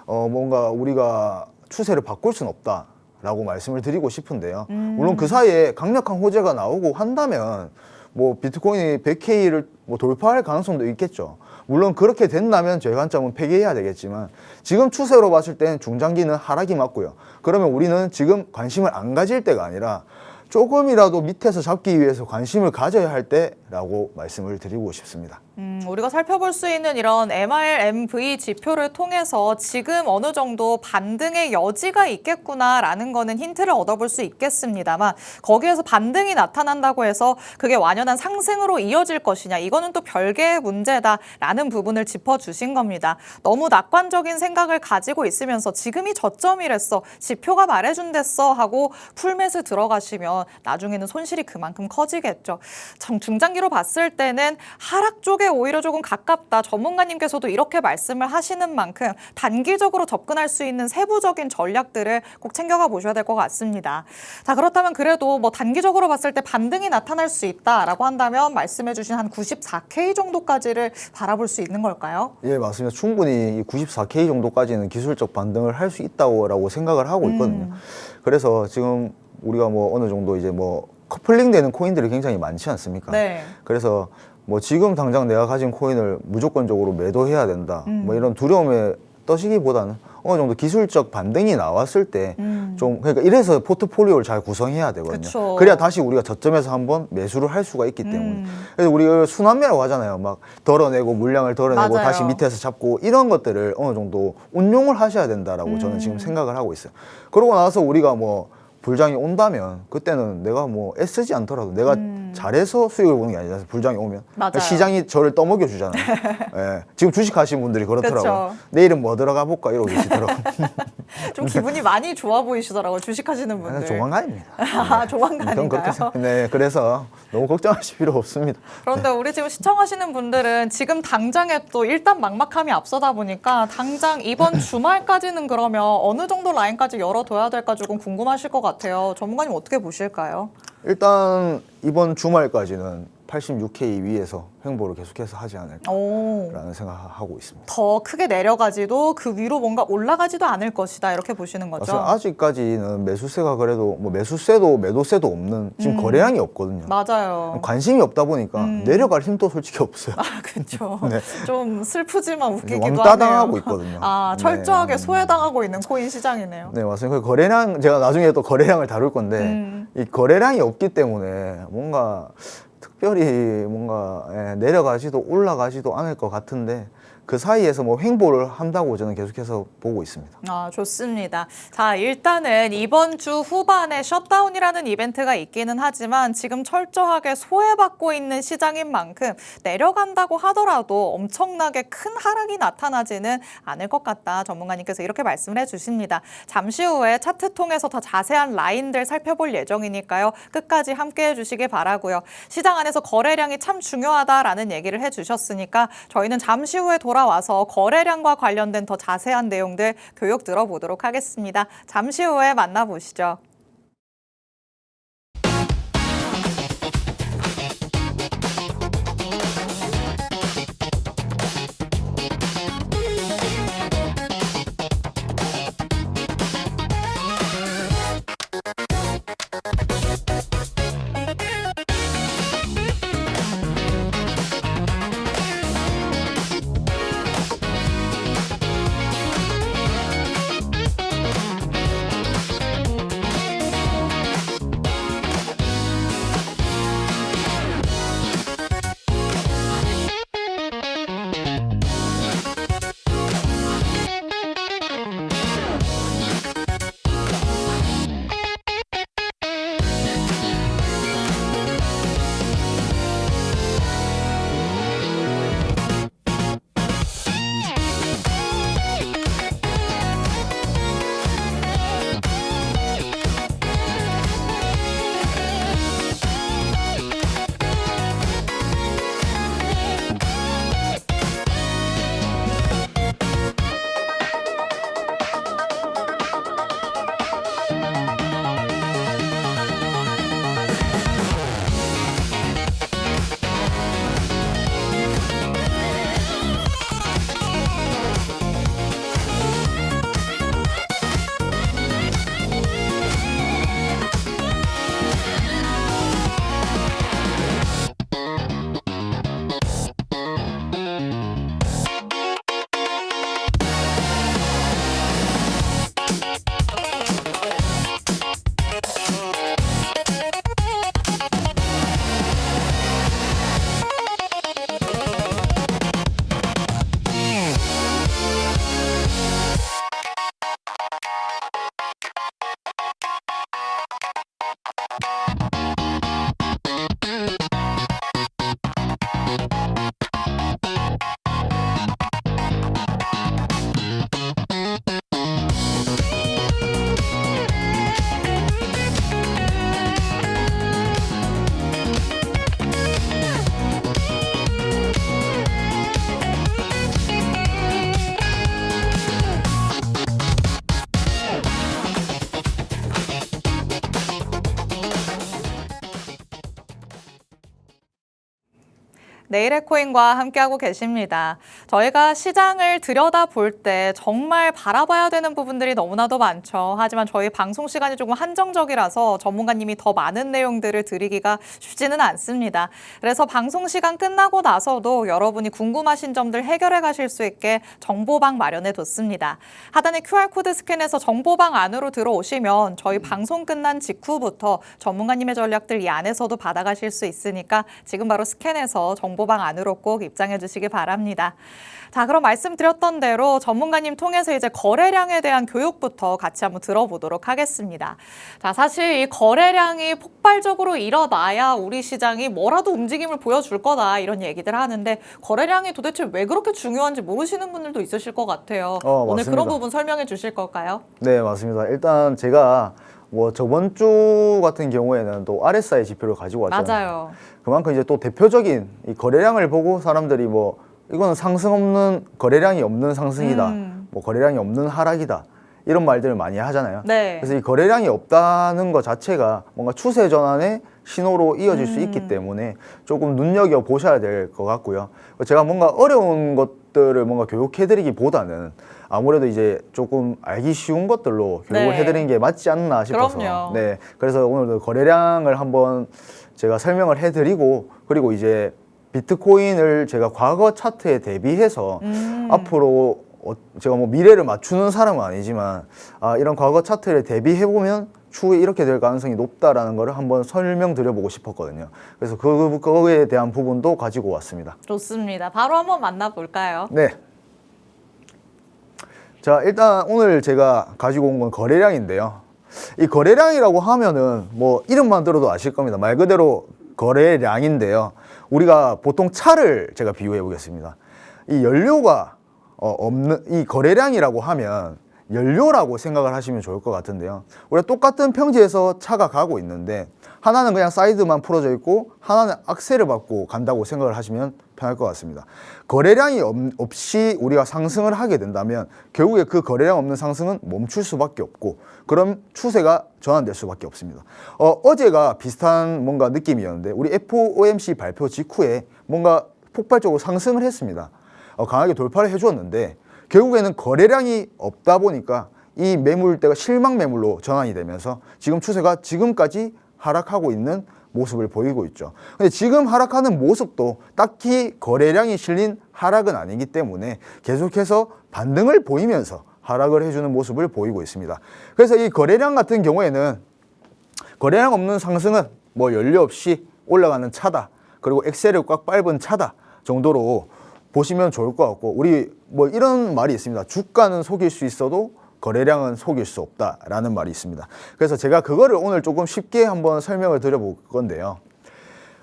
뭔가 우리가 추세를 바꿀 수는 없다라고 말씀을 드리고 싶은데요. 물론 그 사이에 강력한 호재가 나오고 한다면 뭐 비트코인이 100K를 뭐 돌파할 가능성도 있겠죠. 물론 그렇게 된다면 저희 관점은 폐기해야 되겠지만 지금 추세로 봤을 때는 중장기는 하락이 맞고요. 그러면 우리는 지금 관심을 안 가질 때가 아니라 조금이라도 밑에서 잡기 위해서 관심을 가져야 할 때라고 말씀을 드리고 싶습니다. 우리가 살펴볼 수 있는 이런 MRMV 지표를 통해서 지금 어느 정도 반등의 여지가 있겠구나라는 거는 힌트를 얻어볼 수 있겠습니다만 거기에서 반등이 나타난다고 해서 그게 완연한 상승으로 이어질 것이냐 이거는 또 별개의 문제다라는 부분을 짚어주신 겁니다. 너무 낙관적인 생각을 가지고 있으면서 지금이 저점이랬어 지표가 말해준댔어 하고 풀맷을 들어가시면 나중에는 손실이 그만큼 커지겠죠. 참 중장기로 봤을 때는 하락 쪽에 오히려 조금 가깝다. 전문가님께서도 이렇게 말씀을 하시는 만큼 단기적으로 접근할 수 있는 세부적인 전략들을 꼭 챙겨가 보셔야 될 것 같습니다. 자, 그렇다면 그래도 뭐 단기적으로 봤을 때 반등이 나타날 수 있다라고 한다면 말씀해 주신 한 94K 정도까지를 바라볼 수 있는 걸까요? 예, 맞습니다. 충분히 94K 정도까지는 기술적 반등을 할 수 있다고 생각을 하고 있거든요. 그래서 지금 우리가 뭐 어느 정도 이제 뭐 커플링 되는 코인들이 굉장히 많지 않습니까? 네. 그래서 뭐 지금 당장 내가 가진 코인을 무조건적으로 매도해야 된다. 뭐 이런 두려움에 떠시기보다는 어느 정도 기술적 반등이 나왔을 때 좀 그러니까 이래서 포트폴리오를 잘 구성해야 되거든요. 그쵸. 그래야 다시 우리가 저점에서 한번 매수를 할 수가 있기 때문에. 그래서 우리가 순환매라고 하잖아요. 막 덜어내고 물량을 덜어내고 맞아요. 다시 밑에서 잡고 이런 것들을 어느 정도 운용을 하셔야 된다라고 저는 지금 생각을 하고 있어요. 그러고 나서 우리가 뭐 불장이 온다면 그때는 내가 뭐 애쓰지 않더라도 내가 잘해서 수익을 보는 게 아니라 불장이 오면 맞아요. 시장이 저를 떠먹여 주잖아요. 예. 지금 주식 하시는 분들이 그렇더라고요. 그쵸. 내일은 뭐 들어가 볼까 이러고 계시더라고요. 좀 기분이 많이 좋아 보이시더라고요. 주식하시는 분들. 조만간입니다. 아, 저는 그렇게 조만간인가요? 네, 그래서 너무 걱정하실 필요 없습니다. 그런데 우리 지금 시청하시는 분들은 지금 당장에 또 일단 막막함이 앞서다 보니까 당장 이번 주말까지는 그러면 어느 정도 라인까지 열어둬야 될까 조금 궁금하실 것 같아요. 전문가님 어떻게 보실까요? 일단 이번 주말까지는 86K 위에서 횡보를 계속해서 하지 않을까라는 생각하고 있습니다. 더 크게 내려가지도 그 위로 뭔가 올라가지도 않을 것이다 이렇게 보시는 거죠? 맞아요. 아직까지는 매수세가 그래도 뭐 매수세도 매도세도 없는 지금 거래량이 없거든요. 맞아요. 관심이 없다 보니까 내려갈 힘도 솔직히 없어요. 아, 그렇죠. 네. 좀 슬프지만 웃기기도 왕따 하네요. 당하고 있거든요. 아, 철저하게 네. 소외당하고 있는 코인 시장이네요. 네, 맞습니다. 그 거래량 제가 나중에 또 거래량을 다룰 건데 이 거래량이 없기 때문에 뭔가 특별히 뭔가 내려가지도 올라가지도 않을 것 같은데 그 사이에서 뭐 횡보를 한다고 저는 계속해서 보고 있습니다. 아, 좋습니다. 자, 일단은 이번 주 후반에 셧다운이라는 이벤트가 있기는 하지만 지금 철저하게 소외받고 있는 시장인 만큼 내려간다고 하더라도 엄청나게 큰 하락이 나타나지는 않을 것 같다. 전문가님께서 이렇게 말씀을 해주십니다. 잠시 후에 차트 통해서 더 자세한 라인들 살펴볼 예정이니까요. 끝까지 함께 해주시기 바라고요. 시장 안에서 거래량이 참 중요하다라는 얘기를 해주셨으니까 저희는 잠시 후에 돌아와서 거래량과 관련된 더 자세한 내용들 교육 들어보도록 하겠습니다. 잠시 후에 만나보시죠. 내일의 코인과 함께하고 계십니다. 저희가 시장을 들여다볼 때 정말 바라봐야 되는 부분들이 너무나도 많죠. 하지만 저희 방송 시간이 조금 한정적이라서 전문가님이 더 많은 내용들을 드리기가 쉽지는 않습니다. 그래서 방송 시간 끝나고 나서도 여러분이 궁금하신 점들 해결해 가실 수 있게 정보방 마련해 뒀습니다. 하단에 QR코드 스캔해서 정보방 안으로 들어오시면 저희 방송 끝난 직후부터 전문가님의 전략들 이 안에서도 받아가실 수 있으니까 지금 바로 스캔해서 정보방 안으로 꼭 입장해 주시기 바랍니다. 자, 그럼 말씀드렸던 대로 전문가님 통해서 이제 거래량에 대한 교육부터 같이 한번 들어보도록 하겠습니다. 자, 사실 이 거래량이 폭발적으로 일어나야 우리 시장이 뭐라도 움직임을 보여줄 거다 이런 얘기들 하는데 거래량이 도대체 왜 그렇게 중요한지 모르시는 분들도 있으실 것 같아요. 오늘 맞습니다. 그런 부분 설명해 주실 걸까요? 네, 맞습니다. 일단 제가 뭐 저번 주 같은 경우에는 또 RSI 지표를 가지고 왔잖아요. 맞아요. 그만큼 이제 또 대표적인 이 거래량을 보고 사람들이 뭐 이거는 상승 없는 거래량이 없는 상승이다. 뭐 거래량이 없는 하락이다. 이런 말들을 많이 하잖아요. 네. 그래서 이 거래량이 없다는 것 자체가 뭔가 추세 전환의 신호로 이어질 수 있기 때문에 조금 눈여겨 보셔야 될 것 같고요. 제가 뭔가 어려운 것들을 뭔가 교육해드리기보다는 아무래도 이제 조금 알기 쉬운 것들로 교육을 네. 해드리는 게 맞지 않나 싶어서. 그럼요. 네. 그래서 오늘도 거래량을 한번 제가 설명을 해드리고 그리고 이제 비트코인을 제가 과거 차트에 대비해서 앞으로 제가 뭐 미래를 맞추는 사람은 아니지만 이런 과거 차트를 대비해 보면 추후에 이렇게 될 가능성이 높다라는 거를 한번 설명드려보고 싶었거든요. 그래서 그거에 대한 부분도 가지고 왔습니다. 좋습니다. 바로 한번 만나볼까요? 네. 자, 일단 오늘 제가 가지고 온 건 거래량인데요. 이 거래량이라고 하면은 뭐 이름만 들어도 아실 겁니다. 말 그대로 거래량인데요. 우리가 보통 차를 제가 비유해 보겠습니다. 이 연료가 없는 이 거래량이라고 하면 연료라고 생각을 하시면 좋을 것 같은데요. 우리가 똑같은 평지에서 차가 가고 있는데 하나는 그냥 사이드만 풀어져 있고 하나는 악셀을 밟고 간다고 생각을 하시면 편할 것 같습니다. 거래량이 없이 우리가 상승을 하게 된다면 결국에 그 거래량 없는 상승은 멈출 수밖에 없고 그럼 추세가 전환될 수밖에 없습니다. 어제가 비슷한 뭔가 느낌이었는데 우리 FOMC 발표 직후에 뭔가 폭발적으로 상승을 했습니다. 강하게 돌파를 해주었는데 결국에는 거래량이 없다 보니까 이 매물대가 실망 매물로 전환이 되면서 지금 추세가 지금까지 하락하고 있는 모습을 보이고 있죠. 근데 지금 하락하는 모습도 딱히 거래량이 실린 하락은 아니기 때문에 계속해서 반등을 보이면서 하락을 해주는 모습을 보이고 있습니다. 그래서 이 거래량 같은 경우에는 거래량 없는 상승은 뭐 연료 없이 올라가는 차다. 그리고 엑셀을 꽉 밟은 차다 정도로 보시면 좋을 것 같고 우리 뭐 이런 말이 있습니다. 주가는 속일 수 있어도 거래량은 속일 수 없다라는 말이 있습니다. 그래서 제가 그거를 오늘 조금 쉽게 한번 설명을 드려볼 건데요.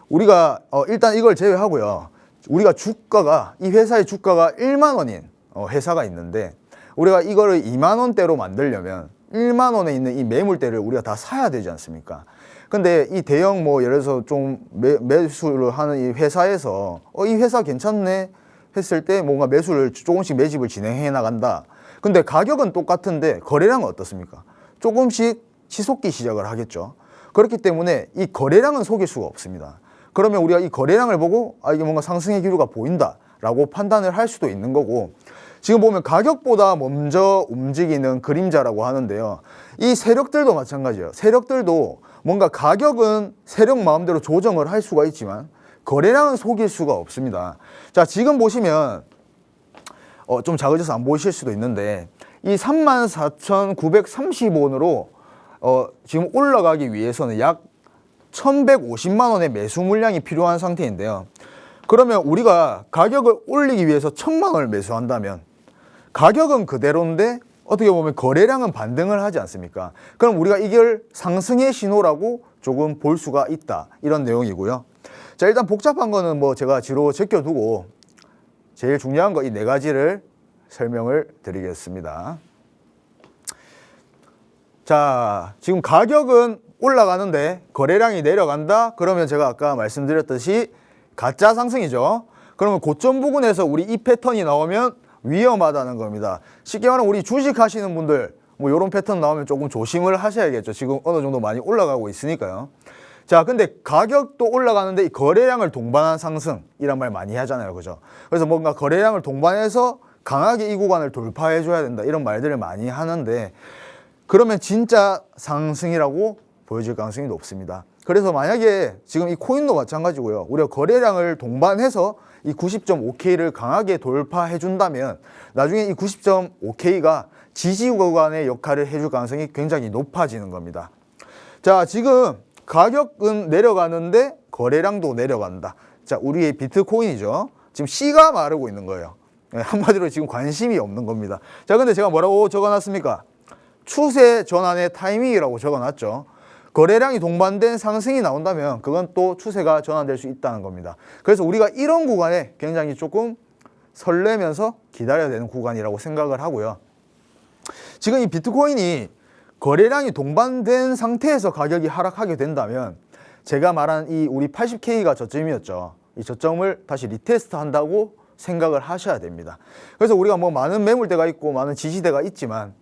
우리가 일단 이걸 제외하고요. 우리가 주가가 이 회사의 주가가 1만 원인 회사가 있는데 우리가 이거를 2만 원대로 만들려면 1만 원에 있는 이 매물대를 우리가 다 사야 되지 않습니까? 근데 이 대형 뭐 예를 들어서 좀 매수를 하는 이 회사에서 이 회사 괜찮네 했을 때 뭔가 매수를 조금씩 매집을 진행해 나간다. 근데 가격은 똑같은데 거래량은 어떻습니까? 조금씩 치솟기 시작을 하겠죠. 그렇기 때문에 이 거래량은 속일 수가 없습니다. 그러면 우리가 이 거래량을 보고 이게 뭔가 상승의 기류가 보인다라고 판단을 할 수도 있는 거고 지금 보면 가격보다 먼저 움직이는 그림자라고 하는데요. 이 세력들도 마찬가지예요. 세력들도 뭔가 가격은 세력 마음대로 조정을 할 수가 있지만 거래량은 속일 수가 없습니다. 자, 지금 보시면 좀 작아져서 안 보이실 수도 있는데 이 34,930원으로 지금 올라가기 위해서는 약 1,150만 원의 매수 물량이 필요한 상태인데요. 그러면 우리가 가격을 올리기 위해서 1,000만 원을 매수한다면 가격은 그대로인데 어떻게 보면 거래량은 반등을 하지 않습니까? 그럼 우리가 이걸 상승의 신호라고 조금 볼 수가 있다. 이런 내용이고요. 자, 일단 복잡한 거는 뭐 제가 뒤로 제껴두고 제일 중요한 거 이 네 가지를 설명을 드리겠습니다. 자, 지금 가격은 올라가는데 거래량이 내려간다? 그러면 제가 아까 말씀드렸듯이 가짜 상승이죠. 그러면 고점 부근에서 우리 이 패턴이 나오면 위험하다는 겁니다. 쉽게 말하면 우리 주식 하시는 분들 뭐 이런 패턴 나오면 조금 조심을 하셔야겠죠. 지금 어느 정도 많이 올라가고 있으니까요. 자, 근데 가격도 올라가는데 이 거래량을 동반한 상승이란 말 많이 하잖아요. 그죠? 그래서 뭔가 거래량을 동반해서 강하게 이 구간을 돌파해 줘야 된다. 이런 말들을 많이 하는데 그러면 진짜 상승이라고 보여질 가능성이 높습니다. 그래서 만약에 지금 이 코인도 마찬가지고요. 우리가 거래량을 동반해서 이 90.5K를 강하게 돌파해 준다면 나중에 이 90.5K가 지지 구간의 역할을 해줄 가능성이 굉장히 높아지는 겁니다. 자, 지금 가격은 내려가는데 거래량도 내려간다. 자, 우리의 비트코인이죠. 지금 씨가 마르고 있는 거예요. 한마디로 지금 관심이 없는 겁니다. 자, 근데 제가 뭐라고 적어놨습니까? 추세 전환의 타이밍이라고 적어놨죠. 거래량이 동반된 상승이 나온다면 그건 또 추세가 전환될 수 있다는 겁니다. 그래서 우리가 이런 구간에 굉장히 조금 설레면서 기다려야 되는 구간이라고 생각을 하고요. 지금 이 비트코인이 거래량이 동반된 상태에서 가격이 하락하게 된다면 제가 말한 이 우리 80K가 저점이었죠. 이 저점을 다시 리테스트 한다고 생각을 하셔야 됩니다. 그래서 우리가 뭐 많은 매물대가 있고 많은 지지대가 있지만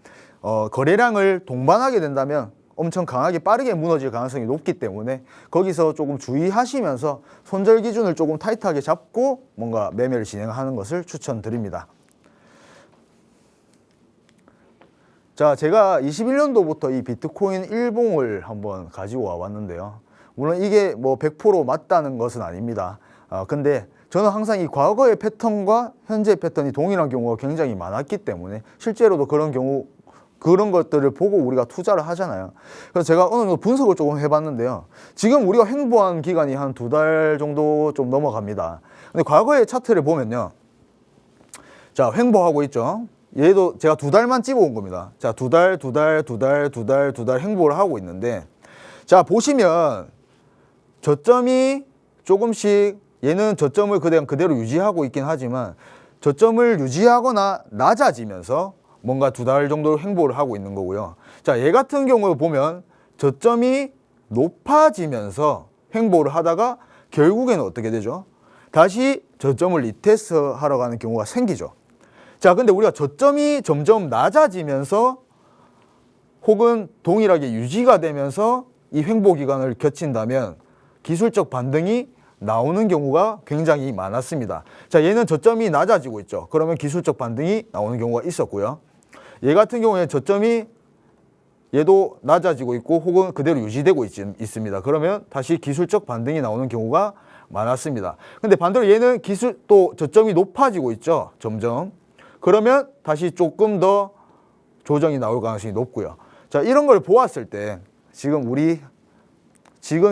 거래량을 동반하게 된다면 엄청 강하게 빠르게 무너질 가능성이 높기 때문에 거기서 조금 주의하시면서 손절 기준을 조금 타이트하게 잡고 뭔가 매매를 진행하는 것을 추천드립니다. 자, 제가 21년도부터 이 비트코인 일봉을 한번 가지고 와봤는데요. 물론 이게 뭐 100% 맞다는 것은 아닙니다. 근데 저는 항상 이 과거의 패턴과 현재 패턴이 동일한 경우가 굉장히 많았기 때문에 실제로도 그런 것들을 보고 우리가 투자를 하잖아요. 그래서 제가 어느 정도 분석을 조금 해봤는데요. 지금 우리가 횡보한 기간이 한 2달 정도 좀 넘어갑니다. 근데 과거의 차트를 보면요. 자, 횡보하고 있죠. 얘도 제가 2달만 찝어온 겁니다. 자, 2달 횡보를 하고 있는데, 자, 보시면 저점이 조금씩 얘는 저점을 그대로 유지하고 있긴 하지만 저점을 유지하거나 낮아지면서 뭔가 2달 정도 횡보를 하고 있는 거고요. 자, 얘 같은 경우에 보면 저점이 높아지면서 횡보를 하다가 결국에는 어떻게 되죠? 다시 저점을 리테스트 하러 가는 경우가 생기죠. 자, 근데 우리가 저점이 점점 낮아지면서 혹은 동일하게 유지가 되면서 이 횡보 기간을 겪친다면 기술적 반등이 나오는 경우가 굉장히 많았습니다. 자, 얘는 저점이 낮아지고 있죠. 그러면 기술적 반등이 나오는 경우가 있었고요. 얘 같은 경우에 저점이 얘도 낮아지고 있고 혹은 그대로 유지되고 있습니다. 그러면 다시 기술적 반등이 나오는 경우가 많았습니다. 근데 반대로 얘는 또 저점이 높아지고 있죠. 점점. 그러면 다시 조금 더 조정이 나올 가능성이 높고요. 자, 이런 걸 보았을 때 지금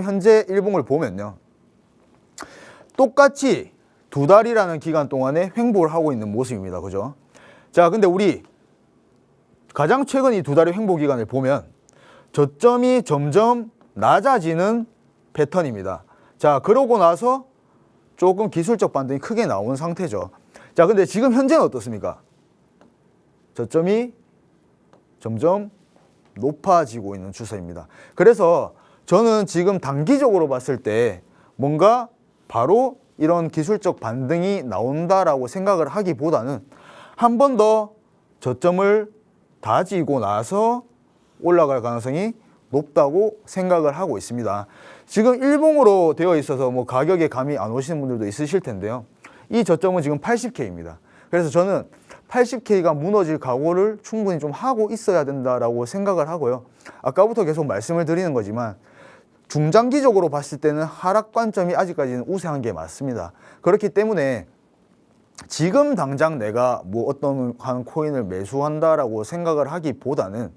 현재 일봉을 보면요. 똑같이 2달이라는 기간 동안에 횡보를 하고 있는 모습입니다. 그죠? 자, 근데 우리 가장 최근 이 2달의 횡보 기간을 보면 저점이 점점 낮아지는 패턴입니다. 자, 그러고 나서 조금 기술적 반등이 크게 나온 상태죠. 자, 근데 지금 현재는 어떻습니까? 저점이 점점 높아지고 있는 추세입니다. 그래서 저는 지금 단기적으로 봤을 때 뭔가 바로 이런 기술적 반등이 나온다라고 생각을 하기보다는 한 번 더 저점을 다지고 나서 올라갈 가능성이 높다고 생각을 하고 있습니다. 지금 일봉으로 되어 있어서 뭐 가격에 감이 안 오시는 분들도 있으실 텐데요. 이 저점은 지금 80K입니다. 그래서 저는 80K가 무너질 각오를 충분히 좀 하고 있어야 된다라고 생각을 하고요. 아까부터 계속 말씀을 드리는 거지만 중장기적으로 봤을 때는 하락 관점이 아직까지는 우세한 게 맞습니다. 그렇기 때문에 지금 당장 내가 뭐 어떤 한 코인을 매수한다라고 생각을 하기보다는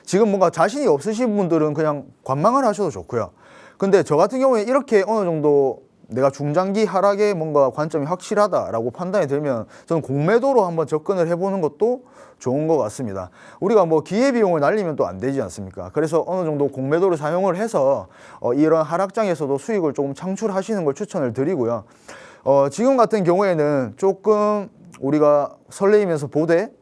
지금 뭔가 자신이 없으신 분들은 그냥 관망을 하셔도 좋고요. 근데 저 같은 경우에 이렇게 어느 정도 내가 중장기 하락에 뭔가 관점이 확실하다라고 판단이 들면 저는 공매도로 한번 접근을 해보는 것도 좋은 것 같습니다. 우리가 뭐 기회비용을 날리면 또 안 되지 않습니까? 그래서 어느 정도 공매도를 사용을 해서 이런 하락장에서도 수익을 조금 창출하시는 걸 추천을 드리고요. 지금 같은 경우에는 조금 우리가 설레이면서 보되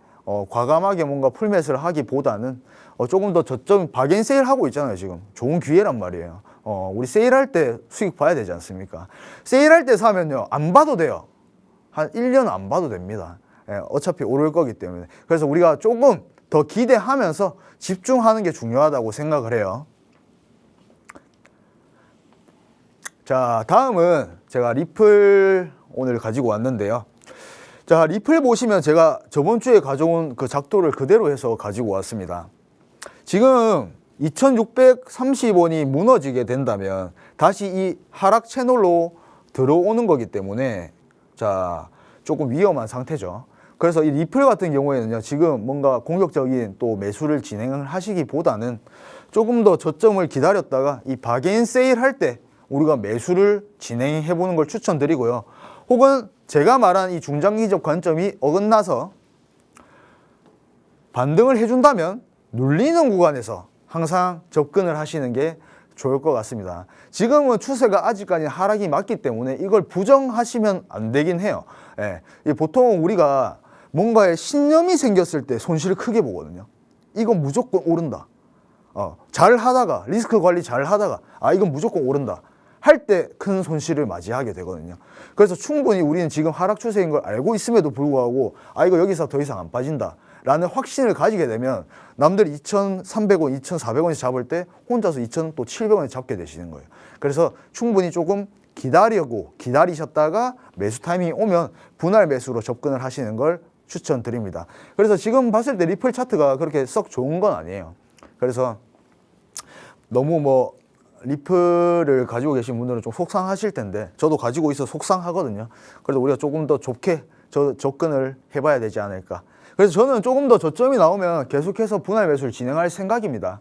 과감하게 뭔가 풀매수를 하기보다는 조금 더 저점 박앤세일 하고 있잖아요. 지금 좋은 기회란 말이에요. 우리 세일할 때 수익 봐야 되지 않습니까? 세일할 때 사면요 안 봐도 돼요. 한 1년 안 봐도 됩니다. 어차피 오를 거기 때문에. 그래서 우리가 조금 더 기대하면서 집중하는 게 중요하다고 생각을 해요. 자, 다음은 제가 리플 오늘 가지고 왔는데요. 자, 리플 보시면 제가 저번 주에 가져온 그 작도를 그대로 해서 가지고 왔습니다. 지금 2630원이 무너지게 된다면 다시 이 하락 채널로 들어오는 거기 때문에 자, 조금 위험한 상태죠. 그래서 이 리플 같은 경우에는요, 지금 뭔가 공격적인 또 매수를 진행을 하시기보다는 조금 더 저점을 기다렸다가 이 바게인 세일 할 때 우리가 매수를 진행해 보는 걸 추천드리고요. 혹은 제가 말한 이 중장기적 관점이 어긋나서 반등을 해준다면 눌리는 구간에서 항상 접근을 하시는 게 좋을 것 같습니다. 지금은 추세가 아직까지 하락이 맞기 때문에 이걸 부정하시면 안 되긴 해요. 예, 보통 우리가 뭔가에 신념이 생겼을 때 손실을 크게 보거든요. 이건 무조건 오른다. 잘 하다가 리스크 관리 잘 하다가 이건 무조건 오른다 할 때 큰 손실을 맞이하게 되거든요. 그래서 충분히 우리는 지금 하락 추세인 걸 알고 있음에도 불구하고 이거 여기서 더 이상 안 빠진다 라는 확신을 가지게 되면 남들이 2,300원, 2,400원에 잡을 때 혼자서 2,700원에 잡게 되시는 거예요. 그래서 충분히 조금 기다리셨다가 매수 타이밍이 오면 분할 매수로 접근을 하시는 걸 추천드립니다. 그래서 지금 봤을 때 리플 차트가 그렇게 썩 좋은 건 아니에요. 그래서 너무 뭐 리플을 가지고 계신 분들은 좀 속상하실 텐데 저도 가지고 있어 속상하거든요. 그래서 우리가 조금 더 좋게 접근을 해봐야 되지 않을까. 그래서 저는 조금 더 저점이 나오면 계속해서 분할 매수를 진행할 생각입니다.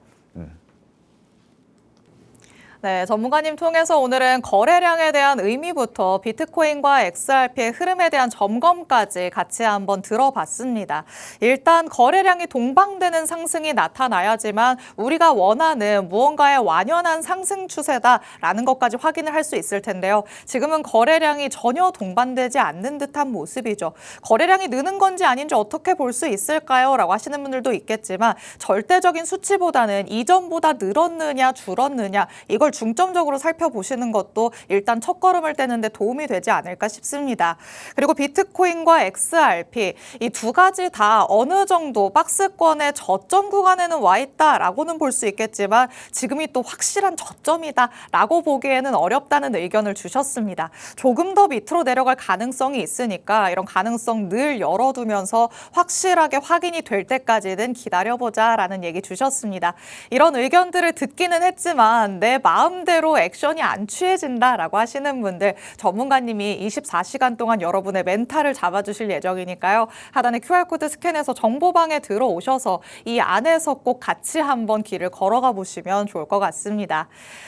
네, 전문가님 통해서 오늘은 거래량에 대한 의미부터 비트코인과 XRP의 흐름에 대한 점검까지 같이 한번 들어봤습니다. 일단 거래량이 동방되는 상승이 나타나야지만 우리가 원하는 무언가의 완연한 상승 추세다라는 것까지 확인을 할 수 있을 텐데요. 지금은 거래량이 전혀 동반되지 않는 듯한 모습이죠. 거래량이 느는 건지 아닌지 어떻게 볼 수 있을까요? 라고 하시는 분들도 있겠지만 절대적인 수치보다는 이전보다 늘었느냐 줄었느냐 이걸 중점적으로 살펴보시는 것도 일단 첫걸음을 떼는데 도움이 되지 않을까 싶습니다. 그리고 비트코인과 XRP 이 두 가지 다 어느 정도 박스권의 저점 구간에는 와 있다라고는 볼 수 있겠지만 지금이 또 확실한 저점이다라고 보기에는 어렵다는 의견을 주셨습니다. 조금 더 밑으로 내려갈 가능성이 있으니까 이런 가능성 늘 열어두면서 확실하게 확인이 될 때까지는 기다려보자라는 얘기 주셨습니다. 이런 의견들을 듣기는 했지만 내 마음대로 액션이 안 취해진다라고 하시는 분들 전문가님이 24시간 동안 여러분의 멘탈을 잡아주실 예정이니까요. 하단에 QR코드 스캔해서 정보방에 들어오셔서 이 안에서 꼭 같이 한번 길을 걸어가 보시면 좋을 것 같습니다.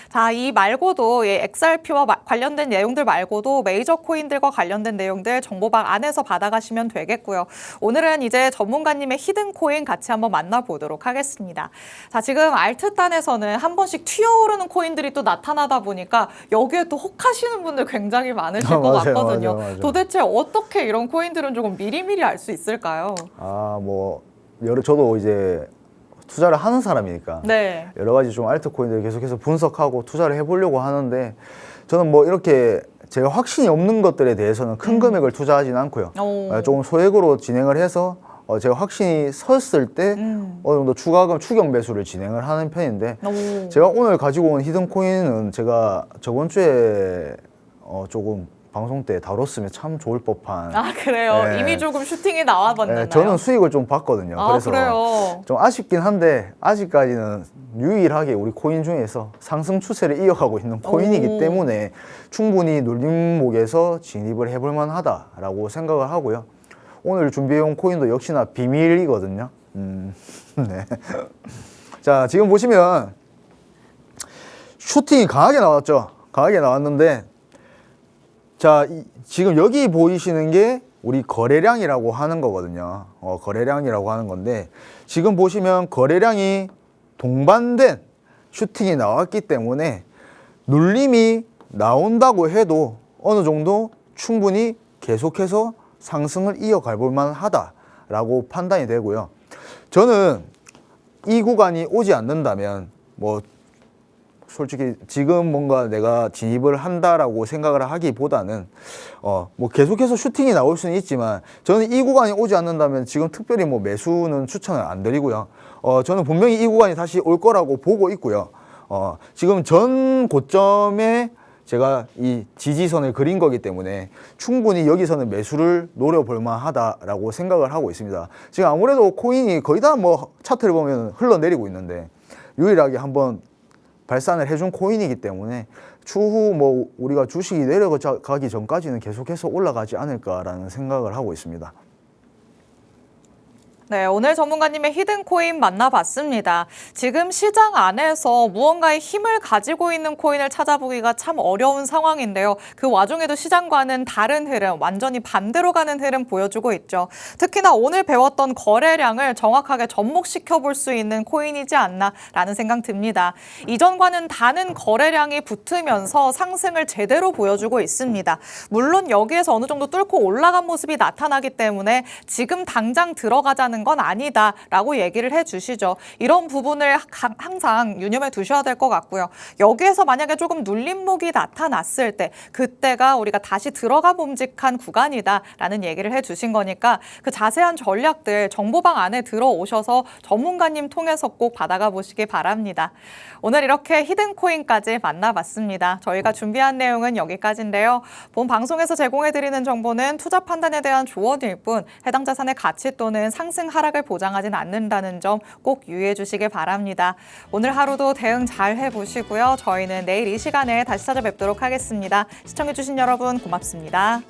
자, 이 말고도 XRP와 관련된 내용들 말고도 메이저 코인들과 관련된 내용들 정보방 안에서 받아가시면 되겠고요. 오늘은 이제 전문가님의 히든 코인 같이 한번 만나보도록 하겠습니다. 자, 지금 알트단에서는 한 번씩 튀어오르는 코인들이 또 나타나다 보니까 여기에 또 혹하시는 분들 굉장히 많으실 것 맞아요, 같거든요. 맞아요. 도대체 어떻게 이런 코인들은 조금 미리미리 알 수 있을까요? 저도 이제 투자를 하는 사람이니까 네. 여러 가지 좀 알트 코인들을 계속해서 분석하고 투자를 해보려고 하는데 저는 뭐 이렇게 제가 확신이 없는 것들에 대해서는 큰 금액을 투자하지는 않고요. 조금 소액으로 진행을 해서 제가 확신이 섰을 때 어느 정도 추가금 추격 매수를 진행을 하는 편인데 제가 오늘 가지고 온 히든 코인은 제가 저번 주에 조금 방송 때 다뤘으면 참 좋을 법한. 그래요? 네. 이미 조금 슈팅이 나와봤나요? 저는 수익을 좀 봤거든요. 그래서 그래요? 좀 아쉽긴 한데 아직까지는 유일하게 우리 코인 중에서 상승 추세를 이어가고 있는 코인이기 때문에 충분히 눌림목에서 진입을 해볼 만하다라고 생각을 하고요. 오늘 준비해온 코인도 역시나 비밀이거든요. 네. 자, 지금 보시면 슈팅이 강하게 나왔죠. 강하게 나왔는데 자, 지금 여기 보이시는 게 우리 거래량이라고 하는 거거든요. 거래량이라고 하는 건데 지금 보시면 거래량이 동반된 슈팅이 나왔기 때문에 눌림이 나온다고 해도 어느 정도 충분히 계속해서 상승을 이어갈 볼만 하다라고 판단이 되고요. 저는 이 구간이 오지 않는다면 뭐 솔직히 지금 뭔가 내가 진입을 한다라고 생각을 하기보다는 뭐 계속해서 슈팅이 나올 수는 있지만 저는 이 구간이 오지 않는다면 지금 특별히 뭐 매수는 추천을 안 드리고요. 저는 분명히 이 구간이 다시 올 거라고 보고 있고요. 지금 전 고점에 제가 이 지지선을 그린 거기 때문에 충분히 여기서는 매수를 노려볼 만하다라고 생각을 하고 있습니다. 지금 아무래도 코인이 거의 다 뭐 차트를 보면 흘러내리고 있는데 유일하게 한번 발산을 해준 코인이기 때문에 추후 뭐 우리가 주식이 내려가기 전까지는 계속해서 올라가지 않을까라는 생각을 하고 있습니다. 네, 오늘 전문가님의 히든코인 만나봤습니다. 지금 시장 안에서 무언가의 힘을 가지고 있는 코인을 찾아보기가 참 어려운 상황인데요. 그 와중에도 시장과는 다른 흐름, 완전히 반대로 가는 흐름 보여주고 있죠. 특히나 오늘 배웠던 거래량을 정확하게 접목시켜 볼 수 있는 코인이지 않나라는 생각 듭니다. 이전과는 다른 거래량이 붙으면서 상승을 제대로 보여주고 있습니다. 물론 여기에서 어느 정도 뚫고 올라간 모습이 나타나기 때문에 지금 당장 들어가자는 건 아니다라고 얘기를 해주시죠. 이런 부분을 항상 유념해 두셔야 될 것 같고요. 여기에서 만약에 조금 눌림목이 나타났을 때 그때가 우리가 다시 들어가 봄직한 구간이다라는 얘기를 해주신 거니까 그 자세한 전략들 정보방 안에 들어오셔서 전문가님 통해서 꼭 받아가 보시기 바랍니다. 오늘 이렇게 히든코인까지 만나봤습니다. 저희가 준비한 내용은 여기까지인데요. 본 방송에서 제공해드리는 정보는 투자 판단에 대한 조언일 뿐 해당 자산의 가치 또는 상승 하락을 보장하진 않는다는 점 꼭 유의해 주시길 바랍니다. 오늘 하루도 대응 잘 해보시고요. 저희는 내일 이 시간에 다시 찾아뵙도록 하겠습니다. 시청해주신 여러분 고맙습니다.